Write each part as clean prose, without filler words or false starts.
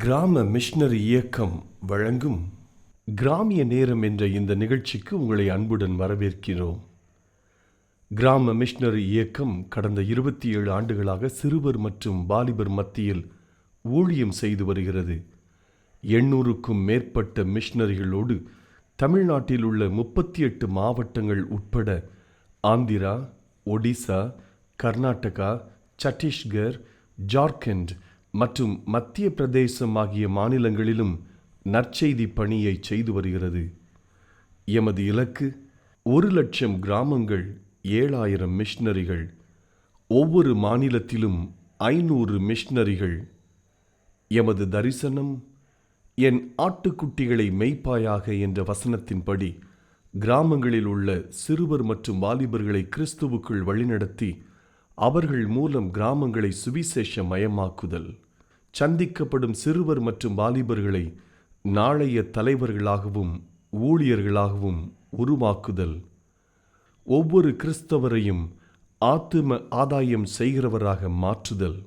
கிராம மிஷனரி இயக்கம் வழங்கும் கிராமிய நேரம் என்ற இந்த நிகழ்ச்சிக்கு உங்களை அன்புடன் வரவேற்கிறோம். கிராம மிஷனரி இயக்கம் கடந்த 27 ஆண்டுகளாக சிறுவர் மற்றும் வாலிபர் மத்தியில் ஊழியம் செய்து வருகிறது. 800க்கும் மேற்பட்ட மிஷனரிகளோடு தமிழ்நாட்டில் உள்ள 38 மாவட்டங்கள் உட்பட ஆந்திரா, ஒடிசா, கர்நாடகா, சத்தீஸ்கர், ஜார்க்கண்ட் மற்றும் மத்திய பிரதேசம் ஆகிய மாநிலங்களிலும் நற்செய்தி பணியை செய்து வருகிறது. எமது இலக்கு 1,00,000 கிராமங்கள், 7,000 மிஷனரிகள், ஒவ்வொரு மாநிலத்திலும் 500 மிஷனரிகள். எமது தரிசனம் என் ஆட்டுக்குட்டிகளை மேய்ப்பாயாக என்ற வசனத்தின்படி கிராமங்களில் உள்ள சிறுவர் மற்றும் வாலிபர்களை கிறிஸ்துவுக்குள் வழிநடத்தி அவர்கள் மூலம் கிராமங்களை சுவிசேஷ மயமாக்குதல், சந்திக்கப்படும் சிறுவர் மற்றும் வாலிபர்களை நாளைய தலைவர்களாகவும் ஊழியர்களாகவும் உருவாக்குதல், ஒவ்வொரு கிறிஸ்தவரையும் ஆத்தும ஆதாயம் செய்கிறவராக மாற்றுதல்.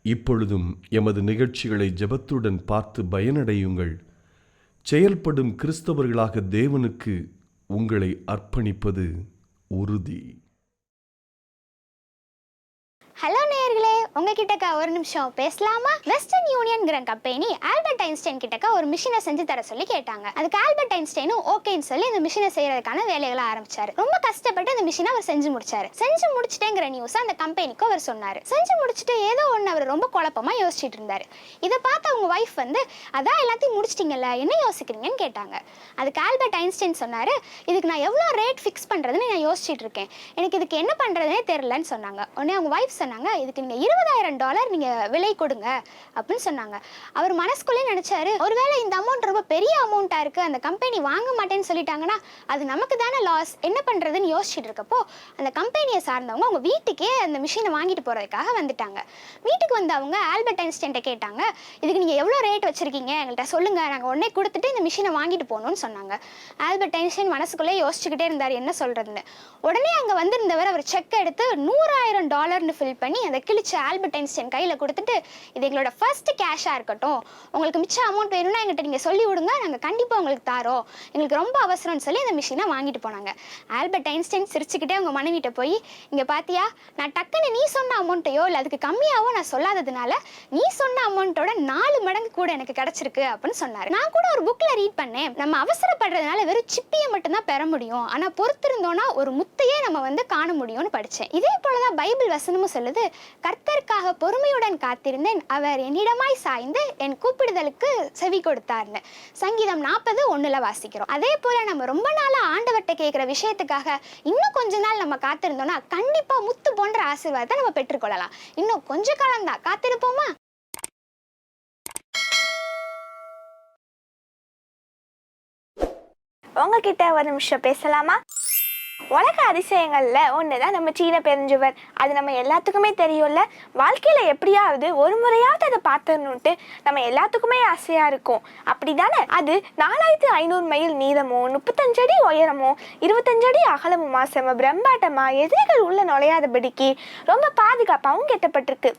இப்பொழுதும் எமது நிகழ்ச்சிகளை ஜெபத்துடன் பார்த்து பயனடையுங்கள். செயல்படும் கிறிஸ்தவர்களாக தேவனுக்கு உங்களை அர்ப்பணிப்பது உறுதி. ஹலோ நேயர்களே, உங்ககிட்ட ஒரு நிமிஷம் பேசலாமா? வெஸ்டர்ன் யூனியன்கிற கம்பெனி ஆல்பர்ட் ஐன்ஸ்டைன் கிட்டக்க ஒரு மிஷினை செஞ்சு தர சொல்லி கேட்டாங்க. அதுக்கு ஆல்பர்ட் ஐன்ஸ்டைனும் ஓகேன்னு சொல்லி இந்த மிஷினை செய்யறதுக்கான வேலைகளை ஆரம்பிச்சாரு. ரொம்ப கஷ்டப்பட்டு அந்த மிஷினை அவர் செஞ்சு முடிச்சாரு. செஞ்சு முடிச்சிட்டேங்கிற நியூஸ் அந்த கம்பெனிக்கு அவர் சொன்னாரு. செஞ்சு முடிச்சுட்டு ஏதோ ஒன்று அவர் ரொம்ப குழப்பமா யோசிச்சுட்டு இருந்தாரு. இதை பார்த்து அவங்க வைஃப் அதான் எல்லாத்தையும் முடிச்சிட்டீங்கல்ல, என்ன யோசிக்கிறீங்கன்னு கேட்டாங்க. அதுக்கு ஆல்பர்ட் ஐன்ஸ்டைன் சொன்னாரு, இதுக்கு நான் எவ்வளோ ரேட் ஃபிக்ஸ் பண்றதுன்னு நான் யோசிச்சுட்டு இருக்கேன், எனக்கு இதுக்கு என்ன பண்றதுனே தெரியலன்னு சொன்னாங்க. உடனே அவங்க வைஃப் சொன்னாங்க, இதுக்கு நீங்க $20,000 நீங்க விலை கொடுங்க அப்படின்னு சொன்னாங்க. அவர் மனசுக்குள்ளே நினைச்சாரு, ஒருவேளை இந்த அமௌண்ட் ரொம்ப பெரிய அமௌண்டா இருக்கு, அந்த கம்பெனி வாங்க மாட்டேன்னு சொல்லிட்டாங்கன்னா அது நமக்கு தானே லாஸ், என்ன பண்றதுன்னு யோசிச்சுட்டு இருக்கப்போ அந்த கம்பெனியை சார்ந்தவங்க அவங்க வீட்டுக்கே அந்த மிஷினை வாங்கிட்டு போறதுக்காக வந்துட்டாங்க. வீட்டுக்கு வந்து அவங்க ஆல்பர்ட் ஐன்ஸ்டைன் கேட்டாங்க, இதுக்கு நீங்க எவ்வளவு ரேட் வச்சிருக்கீங்க எங்கள்கிட்ட சொல்லுங்க, நாங்க உடனே கொடுத்துட்டு இந்த மிஷினை வாங்கிட்டு போகணும்னு சொன்னாங்க. ஆல்பர்ட் ஐன்ஸ்டைன் மனசுக்குள்ளே யோசிச்சுக்கிட்டே இருந்தார் என்ன சொல்றதுன்னு. உடனே அங்க வந்திருந்தவர் அவர் செக் எடுத்து $100,000 ஃபில் பண்ணி அதை கிழிச்சு ஆல்பர்ட் ஐன்ஸ்டைன் கையில கொடுத்துட்டு, இது எங்களோட ஃபர்ஸ்ட் கேஷா இருக்கட்டும், உங்களுக்கு மிச்ச அமௌண்ட் வேணும்னா எங்கிட்ட நீங்க சொல்லி விடுங்க, நாங்க கண்டிப்பா உங்களுக்கு தாரோம், எங்களுக்கு ரொம்ப அவசரம்னு சொல்லி அந்த மிஷினை வாங்கிட்டு போனாங்க. ஆல்பர்ட் ஐன்ஸ்டைன் சிரிச்சுக்கிட்டே அவங்க மனைவிட்ட போய், இங்க பாத்தியா, நான் டக்குன்னு நீ சொன்ன அமௌண்ட்டையோ இல்லை அதுக்கு கம்மியாவோ நான் சொல்லாததுனால நீ சொன்ன அமௌண்ட்டோட 4 மடங்கு கூட எனக்கு கிடைச்சிருக்கு அப்படின்னு சொன்னாரு. நான் கூட ஒரு புக்ல ரீட் பண்ணேன், நம்ம அவசரப்படுறதுனால வெறும் சிப்பியை மட்டும்தான் பெற முடியும், ஆனா பொறுத்திருந்தோம்னா ஒரு முத்தையே நம்ம காண முடியும்னு படிச்சேன். இதே போலதான் பைபிள் வசனமும் சொல்லுது, கர்த்தருக்காக பொறுமையுடன் காத்திருந்தேன், அவர் என்னிடமாய் சாய்ந்து என் கூப்பிடுதலுக்கு செவி கொடுத்தார்னு சங்கீதம் 40:1 வாசிக்கிறோம். அதே போல நம்ம ரொம்ப நாளா ஆண்டவர்கிட்ட கேட்கிற விஷயத்துக்காக இன்னும் கொஞ்ச நாள் நம்ம காத்திருந்தோம்னா கண்டிப்பா முத்து போன்ற ஆசீர்வாதத்தை நம்ம பெற்றுக்கொள்ளலாம். இன்னும் கொஞ்ச காலம் தான், காத்திருப்போமா? உங்ககிட்ட ஒரு நிமிஷம் பேசலாமா? உலக அதிசயங்கள்ல ஒண்ணுதான் நம்ம சீன பெருஞ்சுவர். அது நம்ம எல்லாத்துக்குமே தெரியும்ல. வாழ்க்கையில எப்படியாவது ஒரு முறையாவது அதை பார்த்தணுன்ட்டு நம்ம எல்லாத்துக்குமே ஆசையா இருக்கும், அப்படிதானே? அது 4500 மைல் நீளமும் 35 அடி உயரமும் 25 அடி அகலமுமா செம பிரம்மாண்டமா எதிரிகள் உள்ள நுழையாதபடிக்கு ரொம்ப பாதுகாப்பாகவும் கட்டப்பட்டிருக்கு.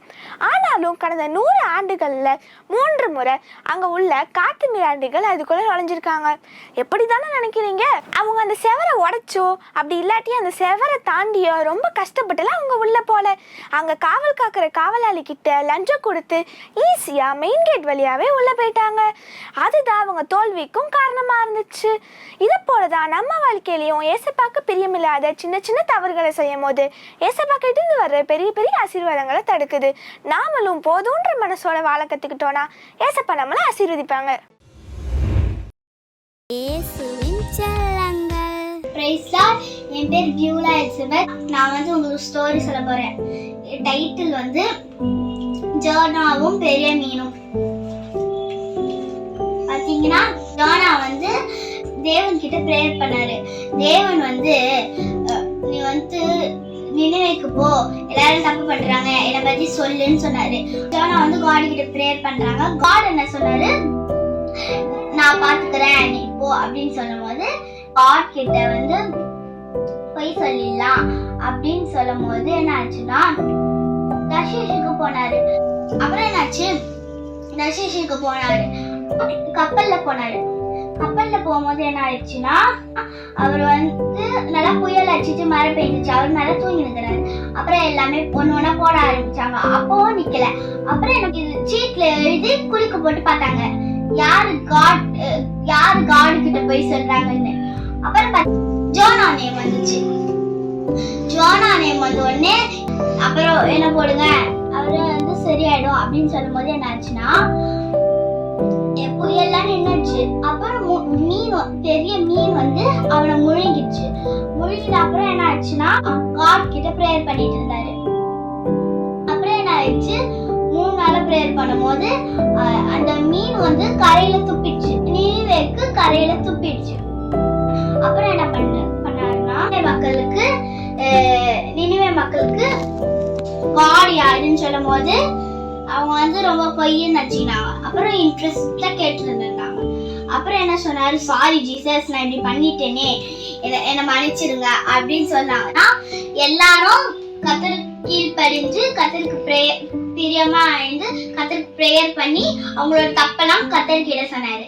ஆனாலும் கடந்த 100 ஆண்டுகள்ல 3 முறை அங்க உள்ள காட்டு மிராண்டிகள் அதுக்குள்ள நுழைஞ்சிருக்காங்க. எப்படிதானே நினைக்கிறீங்க? அவங்க அந்த செவரை உடைச்சோ அப்படி இல்லாட்டி அந்த செவரை தாண்டியோ ரொம்ப கஷ்டப்பட்டுலாம் அவங்க உள்ள போல. அங்க காவல் காக்கிற காவலாளி கிட்ட லஞ்சம் கொடுத்து ஈஸியா மெயின் கேட் வழியாவே உள்ள போயிட்டாங்க. அதுதான் அவங்க தோல்விக்கும் காரணமா இருந்துச்சு. இதை போலதான் நம்ம வாழ்க்கையிலையும் ஏசப்பாக்கு பிரியமில்லாத சின்ன சின்ன தவறுகளை செய்யும் போது ஏசப்பா கிட்ட இருந்து வர்ற பெரிய பெரிய ஆசீர்வாதங்களை தடுக்குது. நாமளும் போதுன்ற மனசோட வாழ கத்துக்கிட்டோம்னா ஏசப்பா நம்மளை ஆசீர்வதிப்பாங்க. என் பேர் பியூலா எலிசபெத். நான் உங்களுக்கு ஸ்டோரி சொல்ல போறேன். டைட்டில் ஜோனாவும் பெரிய மீனும். பாத்தீங்கன்னா ஜோனா தேவன் கிட்ட பிரேயர் பண்ணாரு. தேவன் நீ நினைவுக்கு போ, எல்லாரும் தப்பு பண்றாங்க, என்னை பத்தி சொல்லுன்னு சொன்னாரு. ஜோனா காட் கிட்ட பிரேயர் பண்றாங்க. காட் என்ன சொன்னாரு, நான் பாத்துக்கிறேன் நீ போ அப்படின்னு சொல்லும் போது காட் கிட்ட போய் சொல்லிடலாம் அப்படின்னு சொல்லும் போது என்ன ஆச்சுன்னா தர்ஷீஷுக்கு போனாரு. அப்புறம் என்னாச்சு, நசீஷுக்கு போனாரு. கப்பல்ல போகும்போது என்ன ஆயிடுச்சுன்னா, அவர் வந்து நல்லா புயல் அடிச்சிட்டு மழை பெய்ஞ்சிச்சு. அவர் மேல தூங்கி நிற்கிறாரு. அப்புறம் எல்லாமே ஒண்ணு போட ஆரம்பிச்சாங்க. அப்பவும் நிக்கல. அப்புறம் எனக்கு இது சீட்ல எழுதி குளிக்க போட்டு பார்த்தாங்க, யாரு காட் கிட்ட போய் சொல்றாங்கன்னு. அப்புறம் ஜோனா நேம் வந்துச்சு. ஜோனா நேம் வந்த உடனே அப்புறம் என்ன போடுங்க, அவரு வந்து சரியாயிடும் அப்படின்னு சொல்லும் போது என்ன ஆச்சுன்னா, புயல்லாம் நின்னுச்சு. அப்புறம் பெரிய மீன் வந்து அவனை முழுங்கிடுச்சு. முழுங்கிட்ட அப்புறம் என்ன ஆச்சுன்னா, காட் கிட்ட பிரேயர் பண்ணிட்டு இருந்தாரு. அப்புறம் என்ன ஆயிடுச்சு, 3 நாளா பிரேயர் பண்ணும்போது அந்த மீன் வந்து கரையில துப்பிடுச்சு. நினிவேக்கு கரையில துப்பிடுச்சு. அப்புறம் என்ன பண்ணாருன்னா, நினிவே மக்களுக்கு காட் யாருன்னு சொல்லும் போது அவங்க வந்து ரொம்ப பொய்ன்னு நச்சினாங்க. அப்புறம் இன்ட்ரெஸ்டா கேட்டுருந்தாங்க. அப்புறம் என்ன சொன்னாரு, சாரி ஜீசஸ், நான் இப்படி பண்ணிட்டேனே, என்ன மன்னிச்சிருங்க அப்படின்னு சொன்னாங்கன்னா, எல்லாரும் கர்த்தருக்கு கீழ்ப்படிஞ்சு கர்த்தருக்கு பிரியமா இருந்து கர்த்தருக்கு பிரேயர் பண்ணி அவங்களோட தப்பெல்லாம் கர்த்தர்கிட்ட சொன்னாரு.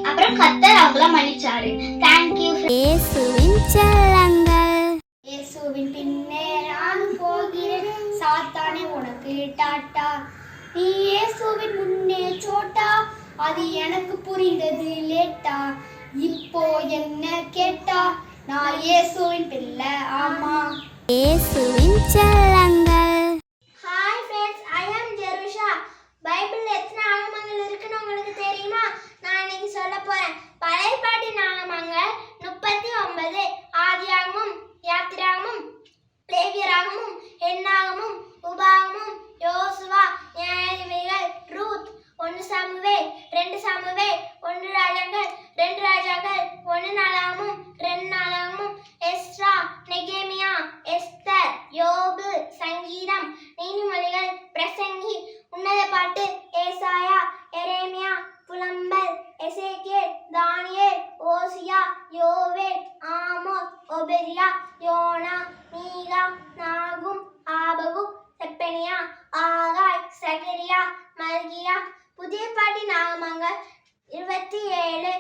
அப்புறம் கர்த்தர் அவங்கள மன்னிச்சாரு. தேங்க்யூ. இயேசுவின் செல்லங்கள். இயேசுவின் பின்னே நான் போகிறேன், சாத்தானே உனக்கு டாட்டா, நீ இயேசுவின் முன்னே சோட்டா, அது எனக்கு புரிந்தது லேட்டா, இப்போ என்ன கேட்டா, நான் இயேசுவின் பிள்ளை ஆமா. இயேசுவின் செல்லங்கள். ஹாய் ஃப்ரெண்ட்ஸ், ஐ அம் ஜெருஷா. பைபிள்ல எத்தனை ஆகமங்கள் இருக்குன்னு உங்களுக்கு தெரியுமா? நான் இன்னைக்கு சொல்ல போறேன். பழைய பாட்டு நாகமங்கள் 39, ஆதியாகமும், யாத்திராகமும், லேவியராகமும், எண்ணாகமும், உபாகமும், யோசுவா, நியாயாதிபதிகள், ரூத், 1 சாமுவேல், 2 சாமுவேல், 1 ராஜாக்கள், 2 ராஜாக்கள், 1 நாளாகமும், 2 நாளாகமும், எஸ்ரா, நெகேமியா, எஸ்தர், யோபு, சங்கீதம், நீதிமொழிகள், பிரசங்கி, உன்னத பாட்டு, ஏசாயா, எரேமியா, புலம்பல், எசேக்கியேல், தானியேல், ஓசியா, யோவேல், ஆமோஸ், ஒபெதியா, யோனா, மீகா, நாகும், ஆபகு, செப்பனியா, ஆகாய், சகரியா, மல்கியா. புதிய பாட்டி நாகமங்கள் 27,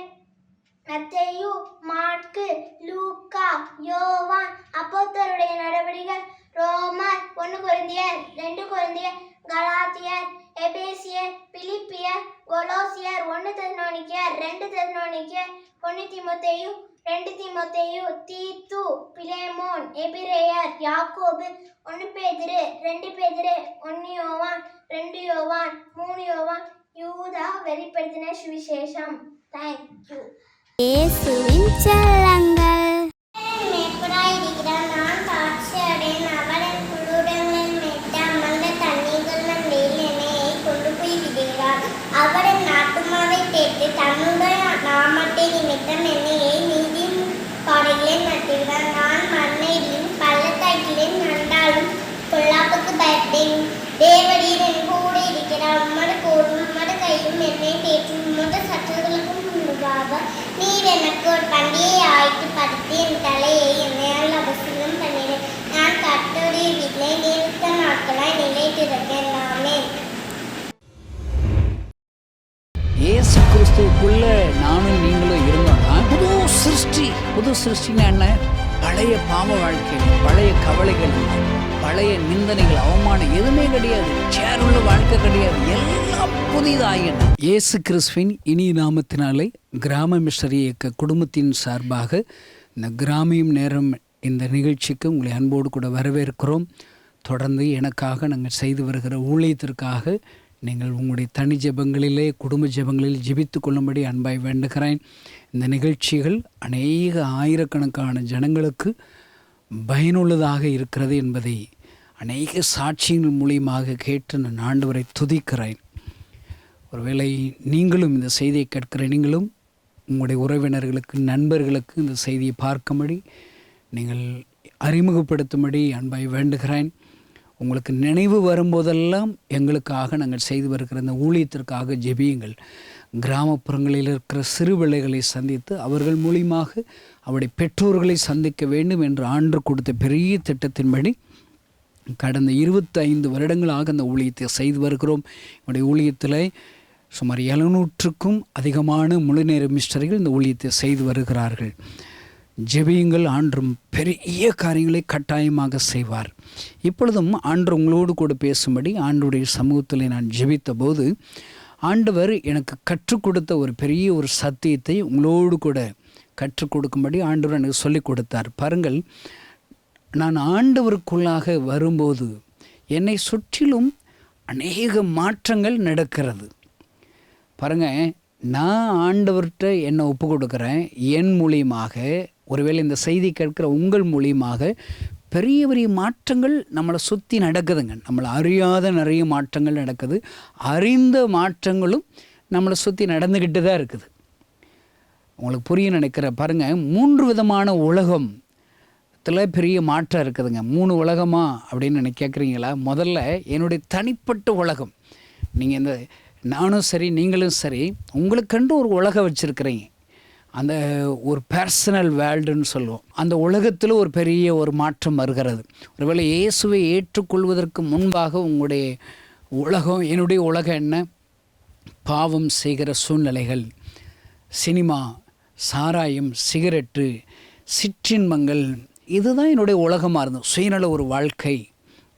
மத்தேயு, மாற்கு, லூக்கா, யோவான், அப்போஸ்தலருடைய நடவடிக்கைகள், ரோமர், 1 கொரிந்தியர், 2 கொரிந்தியர், கலாத்தியர், எபேசியர், பிலிப்பியர், கொலோசியர், 1 தெசலோனிக்கேயர், 2 தெசலோனிக்கேயர், 1 தீமோத்தேயு, 2 தீமோத்தேயு, தீத்து, பிலேமோன், எபிரேயர், யாக்கோபு, 1 பேதுரு, 2 பேதுரு, 1 யோவான், 2 யோவான், 3 யோவான், யூதா வெளிப்படுத்தின சுவிசேஷம். தேங்க்யூ. இயேசுவின் செல்லங்கள். மேற்படாயிருக்கிறான், நான் காட்சி அடையேன், அவள் என் குளிரங்களில் மேட்ட அமர்ந்த தண்ணீர்கள் மண்டையில் என்னையை கொண்டு போய் விடுகிறார். அவர் என் ஆத்துமாவை தேர்த்து தன்னுடைய நாமத்தை நிமித்தம் என்னையை நீதி பாடைகளை நட்டுகிறார். நான் மண்ணையிலும் பள்ளத்தாக்கிலும் நடந்தாலும் பொல்லாப்புக்கு பயப்பட்டேன். தேவரீர் என் கூட இருக்கிறார். உம்மது கோடும் உம்மது கையும் என்னை தேற்றும். உம்மது சத்துருக்களுக்கும் முன்பாக நீர் எனக்கு ஒரு பண்டிகையை ஆயத்தப்படுத்தி என் தலையை என்னையால் அபிஷேகம் பண்ணினேன். நான் கர்த்தருடைய வீட்டிலே நீடித்த நாட்களாய் நிலைத்திருக்கேன். ஆமென். இயேசு கிறிஸ்துவுக்குள்ள நானும் நீங்களும் இருந்தோம்னா புது சிருஷ்டினா என்ன? பழைய பாவ வாழ்க்கைகள், பழைய கவலைகள், பழைய நிந்தனைகள், அவமானம் எதுவுமே கிடையாது. சேருள்ள வாழ்க்கை கிடையாது. எல்லாம் புதிதாயின. இயேசு கிறிஸ்துவின் இனிய நாமத்தினாலே கிராம மிஷனரி இயக்க குடும்பத்தின் சார்பாக இந்த கிராமியம் நேரம் இந்த நிகழ்ச்சிக்கு உங்களை அன்போடு கூட வரவேற்கிறோம். தொடர்ந்து எனக்காக நாங்கள் செய்து வருகிற ஊழியத்திற்காக நீங்கள் உங்களுடைய தனி ஜெபங்களிலே, குடும்ப ஜெபங்களில் ஜெபித்து கொள்ளும்படி அன்பாய் வேண்டுகிறேன். இந்த நிகழ்ச்சிகள் அநேக ஆயிரக்கணக்கான ஜனங்களுக்கு பயனுள்ளதாக இருக்கிறது என்பதை அநேக சாட்சியங்கள் மூலியமாக கேட்டு நான் ஆண்டவரை துதிக்கிறேன். ஒருவேளை நீங்களும் இந்த செய்தியை கேட்கிற நீங்களும் உங்களுடைய உறவினர்களுக்கு, நண்பர்களுக்கு இந்த செய்தியை பார்க்கும்படி நீங்கள் அறிமுகப்படுத்தும்படி அன்பாய் வேண்டுகிறேன். உங்களுக்கு நினைவு வரும்போதெல்லாம் எங்களுக்காக நாங்கள் செய்து வருகிற இந்த ஊழியத்திற்காக ஜெபியுங்கள். கிராமப்புறங்களில் இருக்கிற சிறு பிள்ளைகளை சந்தித்து அவர்கள் மூலியமாக அவருடைய பெற்றோர்களை சந்திக்க வேண்டும் என்று ஆண்டு கொடுத்த பெரிய திட்டத்தின்படி கடந்த 25 வருடங்களாக அந்த ஊழியத்தை செய்து வருகிறோம். என்னுடைய ஊழியத்தில் சுமார் 700க்கும் அதிகமான முழுநேர மிஸ்டர்கள் இந்த ஊழியத்தை செய்து வருகிறார்கள். ஜெபியுங்கள், ஆண்டரும் பெரிய காரியங்களை கட்டாயமாக செய்வார். இப்பொழுதும் ஆண்டவர் உங்களோடு கூட பேசும்படி ஆண்டவருடைய சமூகத்தில் நான் ஜெபித்த போது ஆண்டவர் எனக்கு கற்றுக் கொடுத்த ஒரு பெரிய ஒரு சத்தியத்தை உங்களோடு கூட கற்றுக் கொடுக்கும்படி ஆண்டவர் எனக்கு சொல்லிக் கொடுத்தார். பாருங்கள், நான் ஆண்டவருக்குள்ளாக வரும்போது என்னை சுற்றிலும் அநேக மாற்றங்கள் நடக்கிறது. பாருங்கள், நான் ஆண்டவர்கிட்ட என்னை ஒப்பு கொடுக்குறேன். என் மூலியமாக, ஒருவேளை இந்த செய்தி கேட்கிற உங்கள் மூலியமாக பெரிய பெரிய மாற்றங்கள் நம்மளை சுற்றி நடக்குதுங்க. நம்மளை அறியாத நிறைய மாற்றங்கள் நடக்குது. அறிந்த மாற்றங்களும் நம்மளை சுற்றி நடந்துக்கிட்டு தான் இருக்குது. உங்களுக்கு புரிய நினைக்கிற பாருங்கள், 3 விதமான உலகத்தில் பெரிய மாற்றம் இருக்குதுங்க. 3 உலகமா அப்படின்னு கேட்குறீங்களா? முதல்ல என்னுடைய தனிப்பட்ட உலகம். நீங்கள் இந்த நானும் சரி நீங்களும் சரி உங்களுக்கென்று ஒரு உலகம் வச்சுருக்கிறீங்க. அந்த ஒரு பர்சனல் வேர்ல்டுன்னு சொல்லுவோம். அந்த உலகத்தில் ஒரு பெரிய ஒரு மாற்றம் வருகிறது. ஒருவேளை இயேசுவை ஏற்றுக்கொள்வதற்கு முன்பாக உங்களுடைய உலகம், என்னுடைய உலகம் என்ன? பாவம் செய்கிற சூழ்நிலைகள், சினிமா, சாராயம், சிகரெட்டு, சிற்றின்பங்கள், இதுதான் என்னுடைய உலகமாக இருந்தது. சுயநல ஒரு வாழ்க்கை,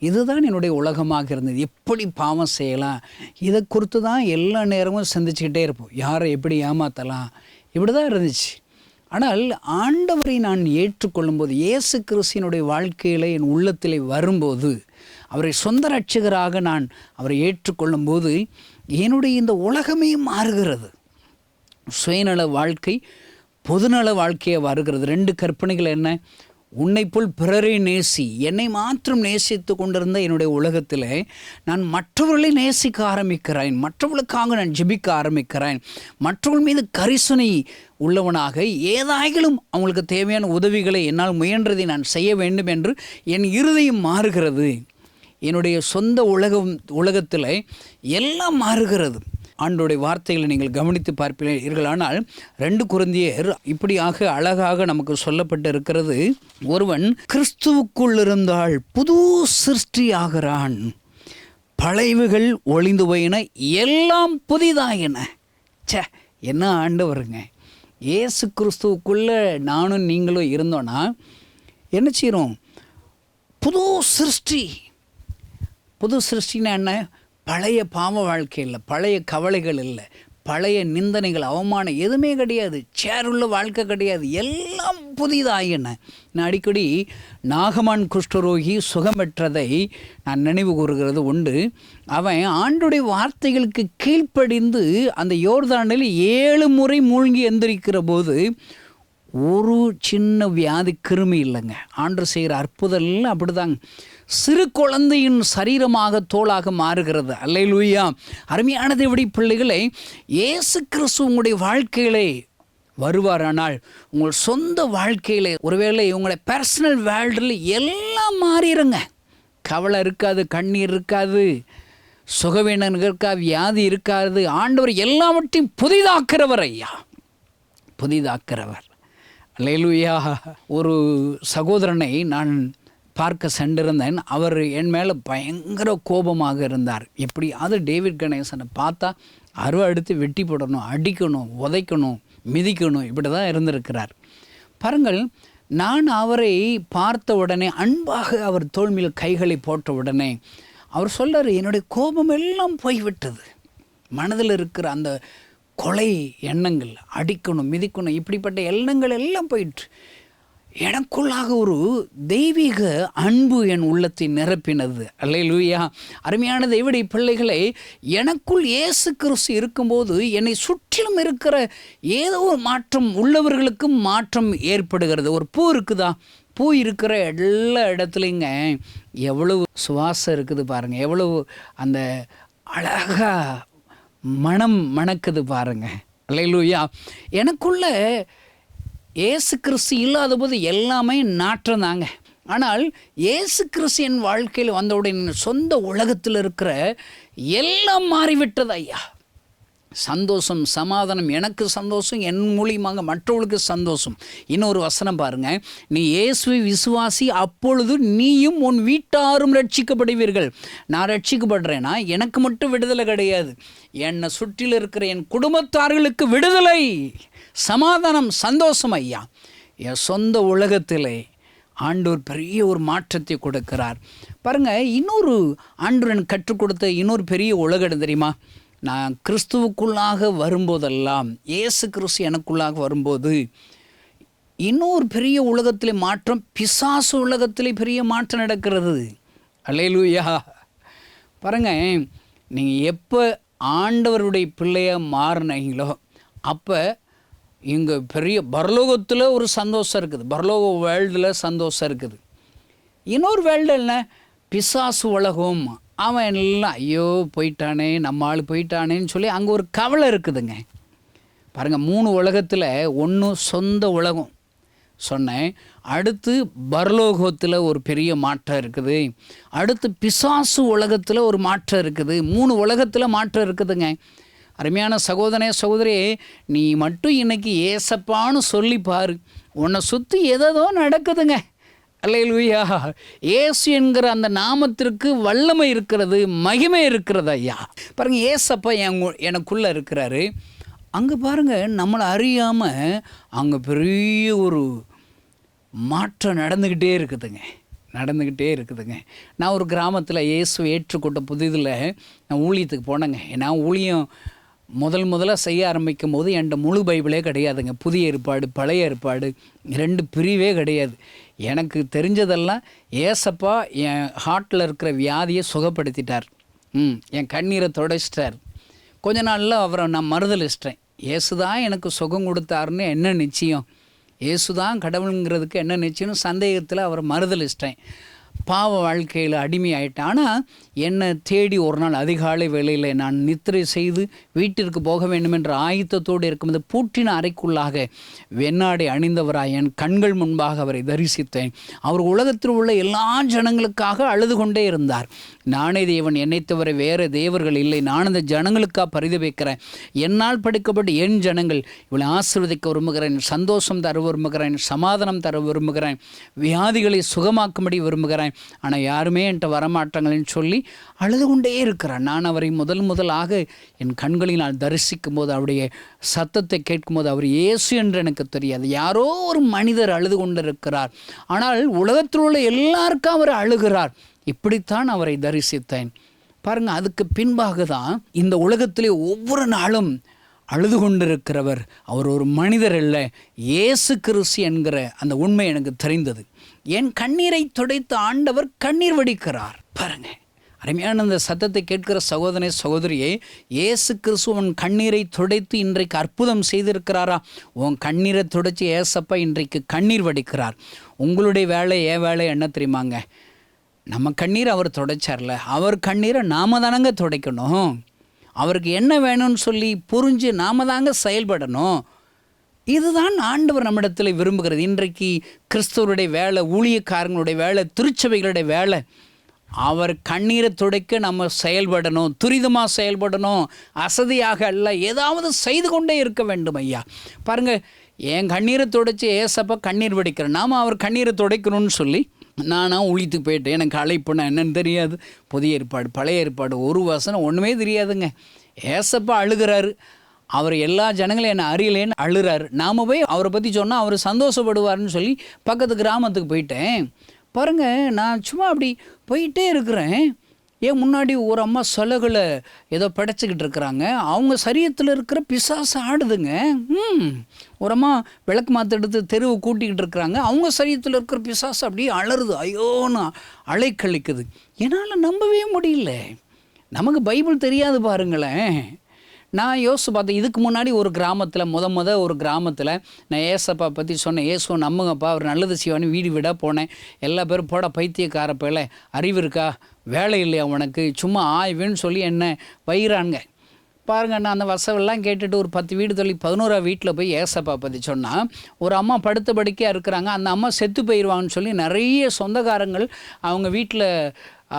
இதுதான் என்னுடைய உலகமாக இருந்தது. எப்படி பாவம் செய்யலாம், இதை குறித்து தான் எல்லா நேரமும் சிந்திச்சுக்கிட்டே இருப்போம். யாரை எப்படி ஏமாற்றலாம், இப்படி தான் இருந்துச்சு. ஆனால் ஆண்டவரை நான் ஏற்றுக்கொள்ளும்போது, இயேசு கிறிஸ்துவினுடைய வாழ்க்கையில் என் உள்ளத்தில் வரும்போது, அவரை சொந்த ரட்சகராக நான் அவரை ஏற்றுக்கொள்ளும்போது என்னுடைய இந்த உலகமே மாறுகிறது. சுயநல வாழ்க்கை பொதுநல வாழ்க்கையாக வருகிறது. 2 கற்பனைகள் என்ன? உன்னை போல் பிறரை நேசி. என்னை மாத்திரம் நேசித்து கொண்டிருந்த என்னுடைய உலகத்தில் நான் மற்றவர்களை நேசிக்க ஆரம்பிக்கிறேன். மற்றவர்களுக்காக நான் ஜெபிக்க ஆரம்பிக்கிறேன். மற்றவர்கள் மீது கரிசனை உள்ளவனாக ஏதாயிலும் அவங்களுக்கு தேவையான உதவிகளை என்னால் முயன்றதை நான் செய்ய வேண்டும் என்று என் இருதயம் மாறுகிறது. என்னுடைய சொந்த உலகத்தில் எல்லாம் மாறுகிறது. ஆண்டோடைய வார்த்தைகளை நீங்கள் கவனித்து பார்ப்பீர்கள். ஆனால் 2 கொரிந்தியர் இப்படியாக அழகாக நமக்கு சொல்லப்பட்டு இருக்கிறது. ஒருவன் கிறிஸ்துவுக்குள் இருந்தால் புது சிருஷ்டி ஆகிறான், பழைவுகள் ஒளிந்து போயின, எல்லாம் புதிதாயின. என்ன ஆண்டவருங்க! இயேசு கிறிஸ்துவுக்குள்ளே நானும் நீங்களும் இருந்தோன்னா என்ன செய்கிறோம்? புது சிருஷ்டி. புது சிருஷ்டின்னா என்ன? பழைய பாவ வாழ்க்கை இல்லை, பழைய கவலைகள் இல்லை, பழைய நிந்தனைகள், அவமானம் எதுவுமே கிடையாது, சேருள்ள வாழ்க்கை கிடையாது, எல்லாம் புதிதாயின. நான் அடிக்கடி நாகமான் குஷ்டரோகி சுகம் பெற்றதை நான் நினைவு கூறுகிறது உண்டு. அவன் ஆண்டுடைய வார்த்தைகளுக்கு கீழ்ப்படிந்து அந்த யோர்தானில் 7 முறை மூழ்கி எந்திரிக்கிற போது ஒரு சின்ன வியாதி கிருமி இல்லைங்க. ஆண்டு செய்கிற அற்புதம் எல்லாம் அப்படிதாங்க. சிறு குழந்தையின் சரீரமாக தோளாக மாறுகிறது. அல்லேலூயா! அருமையானதை விட பிள்ளைகளை, இயேசு கிறிஸ்து உங்களுடைய வாழ்க்கையிலே வருவாரானால் உங்கள் சொந்த வாழ்க்கையில் ஒருவேளை உங்களுடைய பர்சனல் வேர்ல்டில் எல்லாம் மாறிடுங்க. கவலை இருக்காது, கண்ணீர் இருக்காது, சுகவீனம் இருக்காது, வியாதி இருக்காது. ஆண்டவர் எல்லாவற்றையும் புதிதாக்குறவர். ஐயா, புதிதாக்குறவர். அல்லேலூயா! ஒரு சகோதரனை நான் பார்க்க சென்றிருந்தேன். அவர் என் மேலே பயங்கர கோபமாக இருந்தார். எப்படியாவது டேவிட் கணேசனை பார்த்தா அருவா எடுத்து வெட்டி போடணும், அடிக்கணும், உதைக்கணும், மிதிக்கணும், இப்படி தான் இருந்திருக்கிறார். பாருங்கள், நான் அவரை பார்த்த உடனே அன்பாக அவர் தோள் மேல் கைகளை போட்ட உடனே அவர் சொல்கிறார், என்னுடைய கோபம் எல்லாம் போய்விட்டது. மனதில் இருக்கிற அந்த கொலை எண்ணங்கள், அடிக்கணும், மிதிக்கணும், இப்படிப்பட்ட எண்ணங்கள் எல்லாம் போயிட்டு எனக்குள்ளாக ஒரு தெய்வீக அன்பு என் உள்ளத்தை நிரப்பினது. அல்லேலூயா! அருமையான தெய்வடைய பிள்ளைகளை, எனக்குள் இயேசு கிறிஸ்து இருக்கும்போது என்னை சுற்றிலும் இருக்கிற ஏதோ ஒரு மாற்றம், உள்ளவர்களுக்கும் மாற்றம் ஏற்படுகிறது. ஒரு பூ இருக்குதா? பூ இருக்கிற எல்லா இடத்துலைங்க எவ்வளவு சுவாசம் இருக்குது பாருங்கள், எவ்வளவு அந்த அழகா மனம் மணக்குது பாருங்கள். அல்லேலூயா! எனக்குள்ள இயேசு கிறிஸ்து இல்லாத போது எல்லாமே நாற்றம் தாங்க. ஆனால் இயேசு கிறிஸ்து என் வாழ்க்கையில் வந்தவுடன் சொந்த உலகத்தில் இருக்கிற எல்லாம் மாறிவிட்டது. ஐயா, சந்தோஷம், சமாதானம், எனக்கு சந்தோஷம், என் மூலியமாக மற்றவர்களுக்கு சந்தோஷம். இன்னொரு வசனம் பாருங்க, நீ இயேசுவை விசுவாசி, அப்பொழுது நீயும் உன் வீட்டாரும் ரட்சிக்கப்படுவீர்கள். நான் ரட்சிக்கப்படுறேன்னா எனக்கு மட்டும் விடுதலை கிடையாது, என்னை சுற்றில் இருக்கிற என் குடும்பத்தார்களுக்கு விடுதலை, சமாதானம், சந்தோஷம். ஐயா, என் சொந்த உலகத்திலே ஆண்டவர் பெரிய ஒரு மாற்றத்தை கொடுக்கிறார். பாருங்கள், இன்னொரு ஆண்டவன் கற்றுக் கொடுத்த இன்னொரு பெரிய உலகம் தெரியுமா? நான் கிறிஸ்துவுக்குள்ளாக வரும்போதெல்லாம், இயேசு கிறிஸ்து எனக்குள்ளாக வரும்போது இன்னொரு பெரிய உலகத்திலே மாற்றம், பிசாசு உலகத்திலே பெரிய மாற்றம் நடக்கிறது. அல்லேலூயா. பாருங்கள், நீங்கள் எப்போ ஆண்டவருடைய பிள்ளையாக மாறினீங்களோ அப்போ இங்கே பெரிய பரலோகத்தில் ஒரு சந்தோஷம் இருக்குது, பரலோக வேர்ல்டில் சந்தோஷம் இருக்குது. இன்னொரு வேர்ல்டு என்ன, பிசாசு உலகம், அவன் எல்லாம் ஐயோ போயிட்டானே, நம்ம ஆள் போயிட்டானேன்னு சொல்லி அங்கே ஒரு கவலை இருக்குதுங்க. பாருங்கள், 3 உலகத்தில் ஒன்று சொந்த உலகம் சொன்னேன், அடுத்து பரலோகத்தில் ஒரு பெரிய மாற்றம் இருக்குது, அடுத்து பிசாசு உலகத்தில் ஒரு மாற்றம் இருக்குது. 3 உலகத்தில் மாற்றம் இருக்குதுங்க. அருமையான சகோதரனே சகோதரியே, நீ மட்டும் இன்னைக்கு ஏசப்பான்னு சொல்லி பாரு, உன்னை சுற்றி ஏதோ நடக்குதுங்க. அல்லேலூயா. இயேசு என்கிற அந்த நாமத்திற்கு வல்லமை இருக்கிறது, மகிமை இருக்கிறது. ஐயா பாருங்கள், ஏசப்பா எனக்குள்ளே இருக்கிறாரு. அங்கே பாருங்கள், நம்மளை அறியாமல் அங்கே பெரிய ஒரு மாற்றம் நடந்துக்கிட்டே இருக்குதுங்க. நான் ஒரு கிராமத்தில் இயேசுவை ஏற்றுக்கொண்ட புதிதில் நான் ஊழியத்துக்கு போனேங்க. நான் ஊழியம் முதல்ல செய்ய ஆரம்பிக்கும் போது என்கிட்ட முழு பைபிளே கிடையாதுங்க. புதிய ஏற்பாடு, பழைய ஏற்பாடு 2 பிரிவே கிடையாது. எனக்கு தெரிஞ்சதெல்லாம் ஏசப்பா என் ஹார்ட்டில் இருக்கிற வியாதியை சுகப்படுத்திட்டார், என் கண்ணீரை துடைச்சிட்டார். கொஞ்ச நாளில் அவரை நான் மறுதலிச்சிட்டேன். இயேசுதான் எனக்கு சுகம் கொடுத்தாருன்னு என்ன நிச்சயம், இயேசுதான் கடவுளுங்கிறதுக்கு என்ன நிச்சயம்னு சந்தேகத்தில் அவரை மறுதலிச்சிட்டேன். பாவ வாழ்க்கையில் அடிமையாயிட்டேன். ஆனால் என்னை தேடி ஒரு நாள் அதிகாலை வேளையில் நான் நித்திரை செய்து வீட்டிற்கு போக வேண்டும் என்ற ஆயத்தத்தோடு இருக்கும்போது பூட்டின அறைக்குள்ளாக வெண்ணாடை அணிந்தவராய் என் கண்கள் முன்பாக அவரை தரிசித்தேன். அவர் உலகத்தில் உள்ள எல்லா ஜனங்களுக்காக அழுது கொண்டே இருந்தார். நானே தேவன், என்னை தவிர வேறு தேவர்கள் இல்லை, நான் அந்த ஜனங்களுக்காக பரிதபிக்கிறேன், என்னால் படைக்கப்பட்ட என் ஜனங்கள் இவளை ஆசீர்வதிக்க விரும்புகிறேன், சந்தோஷம் தர விரும்புகிறேன், சமாதானம் தர விரும்புகிறேன், வியாதிகளை சுகமாக்கும்படி விரும்புகிறேன், ஆனால் யாருமே என்கிட்ட வரமாட்டாங்களேன்னு சொல்லி அழுது கொண்டே இருக்கிறான். நான் அவரை முதலாக என் கண்களில் நான் தரிசிக்கும் போது, அவருடைய சத்தத்தை கேட்கும்போது அவர் இயேசு என்று எனக்கு தெரியாது, யாரோ ஒரு மனிதர் அழுது கொண்டிருக்கிறார், ஆனால் உலகத்தில் உள்ள எல்லாருக்கும் அவர் அழுகிறார். இப்படித்தான் அவரை தரிசித்தேன். பாருங்கள், அதுக்கு பின்பாக தான் இந்த உலகத்திலே ஒவ்வொரு நாளும் அழுது கொண்டிருக்கிறவர் அவர் ஒரு மனிதர் அல்ல, இயேசு கிறிஸ்து என்கிற அந்த உண்மை எனக்கு தெரிந்தது. என் கண்ணீரை துடைத்த ஆண்டவர் கண்ணீர் வடிக்கிறார். பாருங்க, அருமையான அந்த சத்தத்தை கேட்கிற சகோதரனே சகோதரியே, இயேசு கிறிஸ்து உன் கண்ணீரை துடைத்து இன்றைக்கு அற்புதம் செய்திருக்கிறாரா? உன் கண்ணீரை துடைச்சி ஏசப்பா இன்றைக்கு கண்ணீர் வடிக்கிறார். உங்களுடைய வேலை என் வேலை என்ன தெரியுமாங்க? நம்ம கண்ணீரை அவர் துடைச்சார்ல, அவர் கண்ணீரை நாம தானங்க துடைக்கணும். அவருக்கு என்ன வேணும்னு சொல்லி புரிஞ்சு நாம தாங்க செயல்படணும். இதுதான் ஆண்டவர் நம்மிடத்தில் விரும்புகிறது. இன்றைக்கு கிறிஸ்தவருடைய வேலை, ஊழியக்காரங்களுடைய வேலை, திருச்சபைகளுடைய வேலை, அவர் கண்ணீரை துடைக்க நம்ம செயல்படணும், துரிதமாக செயல்படணும், அசதியாக அல்ல, ஏதாவது செய்து கொண்டே இருக்க வேண்டும். ஐயா பாருங்கள், என் கண்ணீரை துடைச்சி ஏசப்பா கண்ணீர் வடிக்கிறேன், நாம் அவர் கண்ணீரை துடைக்கணும்னு சொல்லி நானாக ஊழியத்துக்கு போயிட்டேன். எனக்கு அழைப்புனா என்னன்னு தெரியாது, புதிய ஏற்பாடு பழைய ஏற்பாடு ஒரு வசனம் ஒன்றுமே தெரியாதுங்க. ஏசப்பா அழுகிறாரு, அவர் எல்லா ஜனங்களும் என்னை அறியலேன்னு அழுகிறாரு. நாம் போய் அவரை பற்றி சொன்னால் அவர் சந்தோஷப்படுவார்னு சொல்லி பக்கத்து கிராமத்துக்கு போயிட்டேன். பாருங்கள், நான் சும்மா அப்படி போயிட்டே இருக்கிறேன். ஏன் முன்னாடி ஒரு அம்மா சொலகளை ஏதோ படைச்சிக்கிட்டு இருக்கிறாங்க, அவங்க சரீரத்தில் இருக்கிற பிசாசு ஆடுதுங்க. ஒரு அம்மா விளக்கு மாற்ற எடுத்து தெருவை கூட்டிக்கிட்டு இருக்கிறாங்க, அவங்க சரீரத்தில் இருக்கிற பிசாசு அப்படியே அலறுது, ஐயோன்னு அலைக்கழிக்குது. என்னால் நம்பவே முடியல. நமக்கு பைபிள் தெரியாது பாருங்களேன். நான் யோசிச்சு பார்த்தேன், இதுக்கு முன்னாடி ஒரு கிராமத்தில் ஒரு கிராமத்தில் நான் ஏசப்பா பற்றி சொன்னேன். ஏசுவை நம்புங்கப்பா, அவர் நல்லது செய்வான்னு வீடு விட போனேன். எல்லா பேரும் போட பைத்தியக்கார பேல, அறிவு இருக்கா, வேலை இல்லையா உனக்கு, சும்மா ஆய்வுன்னு சொல்லி என்ன வைகிறாங்க. பாருங்கள், நான் அந்த வசவெல்லாம் கேட்டுட்டு ஒரு 10 வீடு தள்ளி 11ஆம் வீட்டில் போய் ஏசப்பா பற்றி சொன்னால், ஒரு அம்மா படுத்த படுக்கையாக இருக்கிறாங்க, அந்த அம்மா செத்து போயிடுவாங்கன்னு சொல்லி நிறைய சொந்தக்காரங்கள் அவங்க வீட்டில்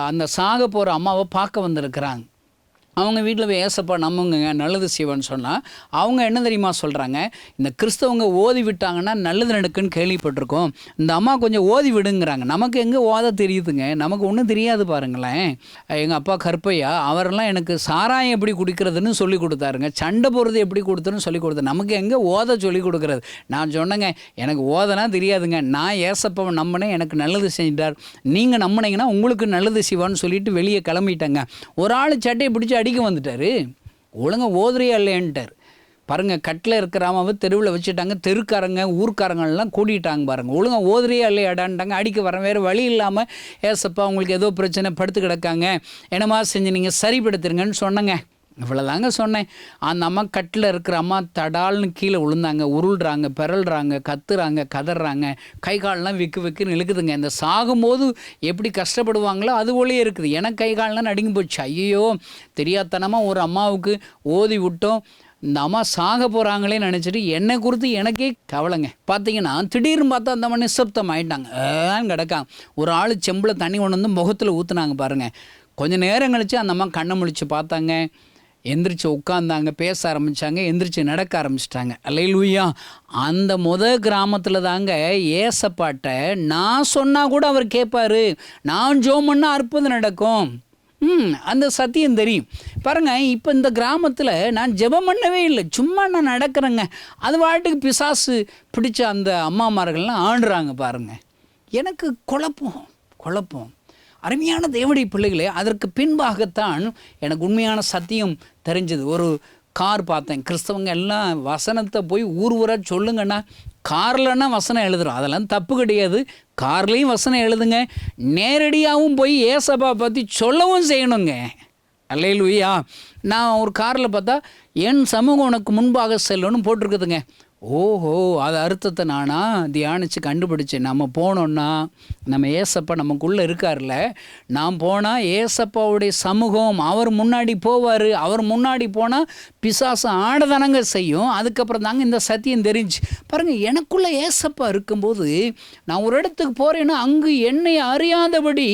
அந்த சாக போகிற அம்மாவை பார்க்க வந்திருக்கிறாங்க. அவங்க வீட்டில் போய் ஏசப்பா நம்புங்க நல்லது செய்வான்னு சொன்னால் அவங்க என்ன தெரியுமா சொல்கிறாங்க, இந்த கிறிஸ்தவங்க ஓதி விட்டாங்கன்னா நல்லது நடக்குன்னு கேள்விப்பட்டிருக்கோம், இந்த அம்மா கொஞ்சம் ஓதி விடுங்கிறாங்க. நமக்கு எங்கே ஓத தெரியுதுங்க, நமக்கு ஒன்றும் தெரியாது பாருங்களேன். எங்கள் அப்பா கருப்பையா அவரெல்லாம் எனக்கு சாராயம் எப்படி குடிக்கிறதுன்னு சொல்லி கொடுத்தாருங்க, சண்டை போடுறது எப்படி கொடுத்துன்னு சொல்லி கொடுத்தாரு. நமக்கு எங்கே ஓத சொல்லி கொடுக்குறது. நான் சொன்னேங்க, எனக்கு ஓதனா தெரியாதுங்க, நான் ஏசப்பாவை நம்பினேன், எனக்கு நல்லது செஞ்சிட்டார், நீங்கள் நம்பினீங்கன்னா உங்களுக்கு நல்லது செய்வான்னு சொல்லிட்டு வெளியே கிளம்பிட்டேங்க. ஒரு ஆள் சட்டையை பிடிச்சி அடிக்க வந்துட்டார், ஒழுங்காக ஓதுறையா இல்லைன்ட்டார் பாருங்கள். கட்டில் இருக்கிறாம தெருவில் வச்சுட்டாங்க, தெருக்காரங்க ஊர்க்காரங்கள்லாம் கூட்டிகிட்டாங்க பாருங்கள். ஒழுங்காக ஓதுறையா இல்லையாடான்ட்டாங்க, அடிக்க வரேன், வேறு வழி இல்லாமல் ஏசப்பா உங்களுக்கு ஏதோ பிரச்சனை படுத்து கிடக்காங்க, என்னமா செஞ்சு நீங்கள் சரிப்படுத்துருங்கன்னு சொன்னேங்க. இவ்வளோதாங்க சொன்னேன். அந்த அம்மா கட்டில் இருக்கிற அம்மா தடால்னு கீழே விழுந்தாங்க, உருள்றாங்க, பிறல்றாங்க, கத்துறாங்க, கதறாங்க, கை காலெலாம் விக்குன்னு இழுக்குதுங்க. இந்த சாகும்போது எப்படி கஷ்டப்படுவாங்களோ அது போலயே இருக்குது. எனக்கு கை காலெலாம் நடுங்கி போச்சு. ஐயோ, தெரியாதனமாக ஒரு அம்மாவுக்கு ஓதி விட்டோம், இந்த அம்மா சாக போகிறாங்களே நினச்சிட்டு என்னை குறித்து எனக்கே கவலைங்க. பார்த்தீங்கன்னா திடீர்னு பார்த்தா அந்த அம்மா நிசப்தம் ஆகிட்டாங்க, கிடக்காங்க. ஒரு ஆள் செம்பில் தண்ணி கொண்டு வந்து முகத்தில் ஊற்றுனாங்க பாருங்கள். கொஞ்சம் நேரம் கழித்து அந்த அம்மா கண்ணை முழிச்சு பார்த்தாங்க, எந்திரிச்சு உட்காந்தாங்க, பேச ஆரம்பித்தாங்க, எந்திரிச்சு நடக்க ஆரம்பிச்சிட்டாங்க. அல்லேலூயா. அந்த கிராமத்தில் தாங்க ஏசப்பாட்ட நான் சொன்னால் கூட அவர் கேட்பார், நான் ஜெபம் பண்ணால் அற்புதம் நடக்கும். அந்த சத்தியம் தெரியும் பாருங்கள். இப்போ இந்த கிராமத்தில் நான் ஜெபம் பண்ணவே இல்லை, சும்மா நான் நடக்கிறேங்க, அது வாட்டுக்கு பிசாசு பிடிச்ச அந்த அம்மாமார்கள்லாம் ஆடுறாங்க பாருங்கள். எனக்கு குழப்பம். அருமையான தேவனுடைய பிள்ளைகளே, அதற்கு பின்பாகத்தான் எனக்கு உண்மையான சத்தியம் தெரிஞ்சது. ஒரு கார் பார்த்தேன், கிறிஸ்தவங்க எல்லாம் வசனத்தை போய் ஊராக சொல்லுங்கன்னா, கார்லன்னா வசனம் எழுதுகிறோம், அதெல்லாம் தப்பு கிடையாது, கார்லேயும் வசனம் எழுதுங்க, நேரடியாகவும் போய் ஏசப்பா பற்றி சொல்லவும் செய்யணுங்க. அல்லேலூயா. நான் ஒரு காரில் பார்த்தா என் சமூகம் உனக்கு முன்பாக செல்லணும்னு போட்டிருக்குதுங்க. ஓஹோ, அது அர்த்தத்தை நானா தியானித்து கண்டுபிடிச்சேன். நம்ம போனோன்னா நம்ம ஏசப்பா நமக்குள்ளே இருக்கார்ல, நான் போனால் ஏசப்பாவுடைய சமூகம் அவர் முன்னாடி போவார், அவர் முன்னாடி போனால் பிசாசு ஆடதானங்க செய்யும். அதுக்கப்புறம் தாங்க இந்த சத்தியம் தெரிஞ்சு பாருங்கள். எனக்குள்ளே ஏசப்பா இருக்கும்போது நான் ஒரு இடத்துக்கு போகிறேன்னா அங்கு என்னை அறியாதபடி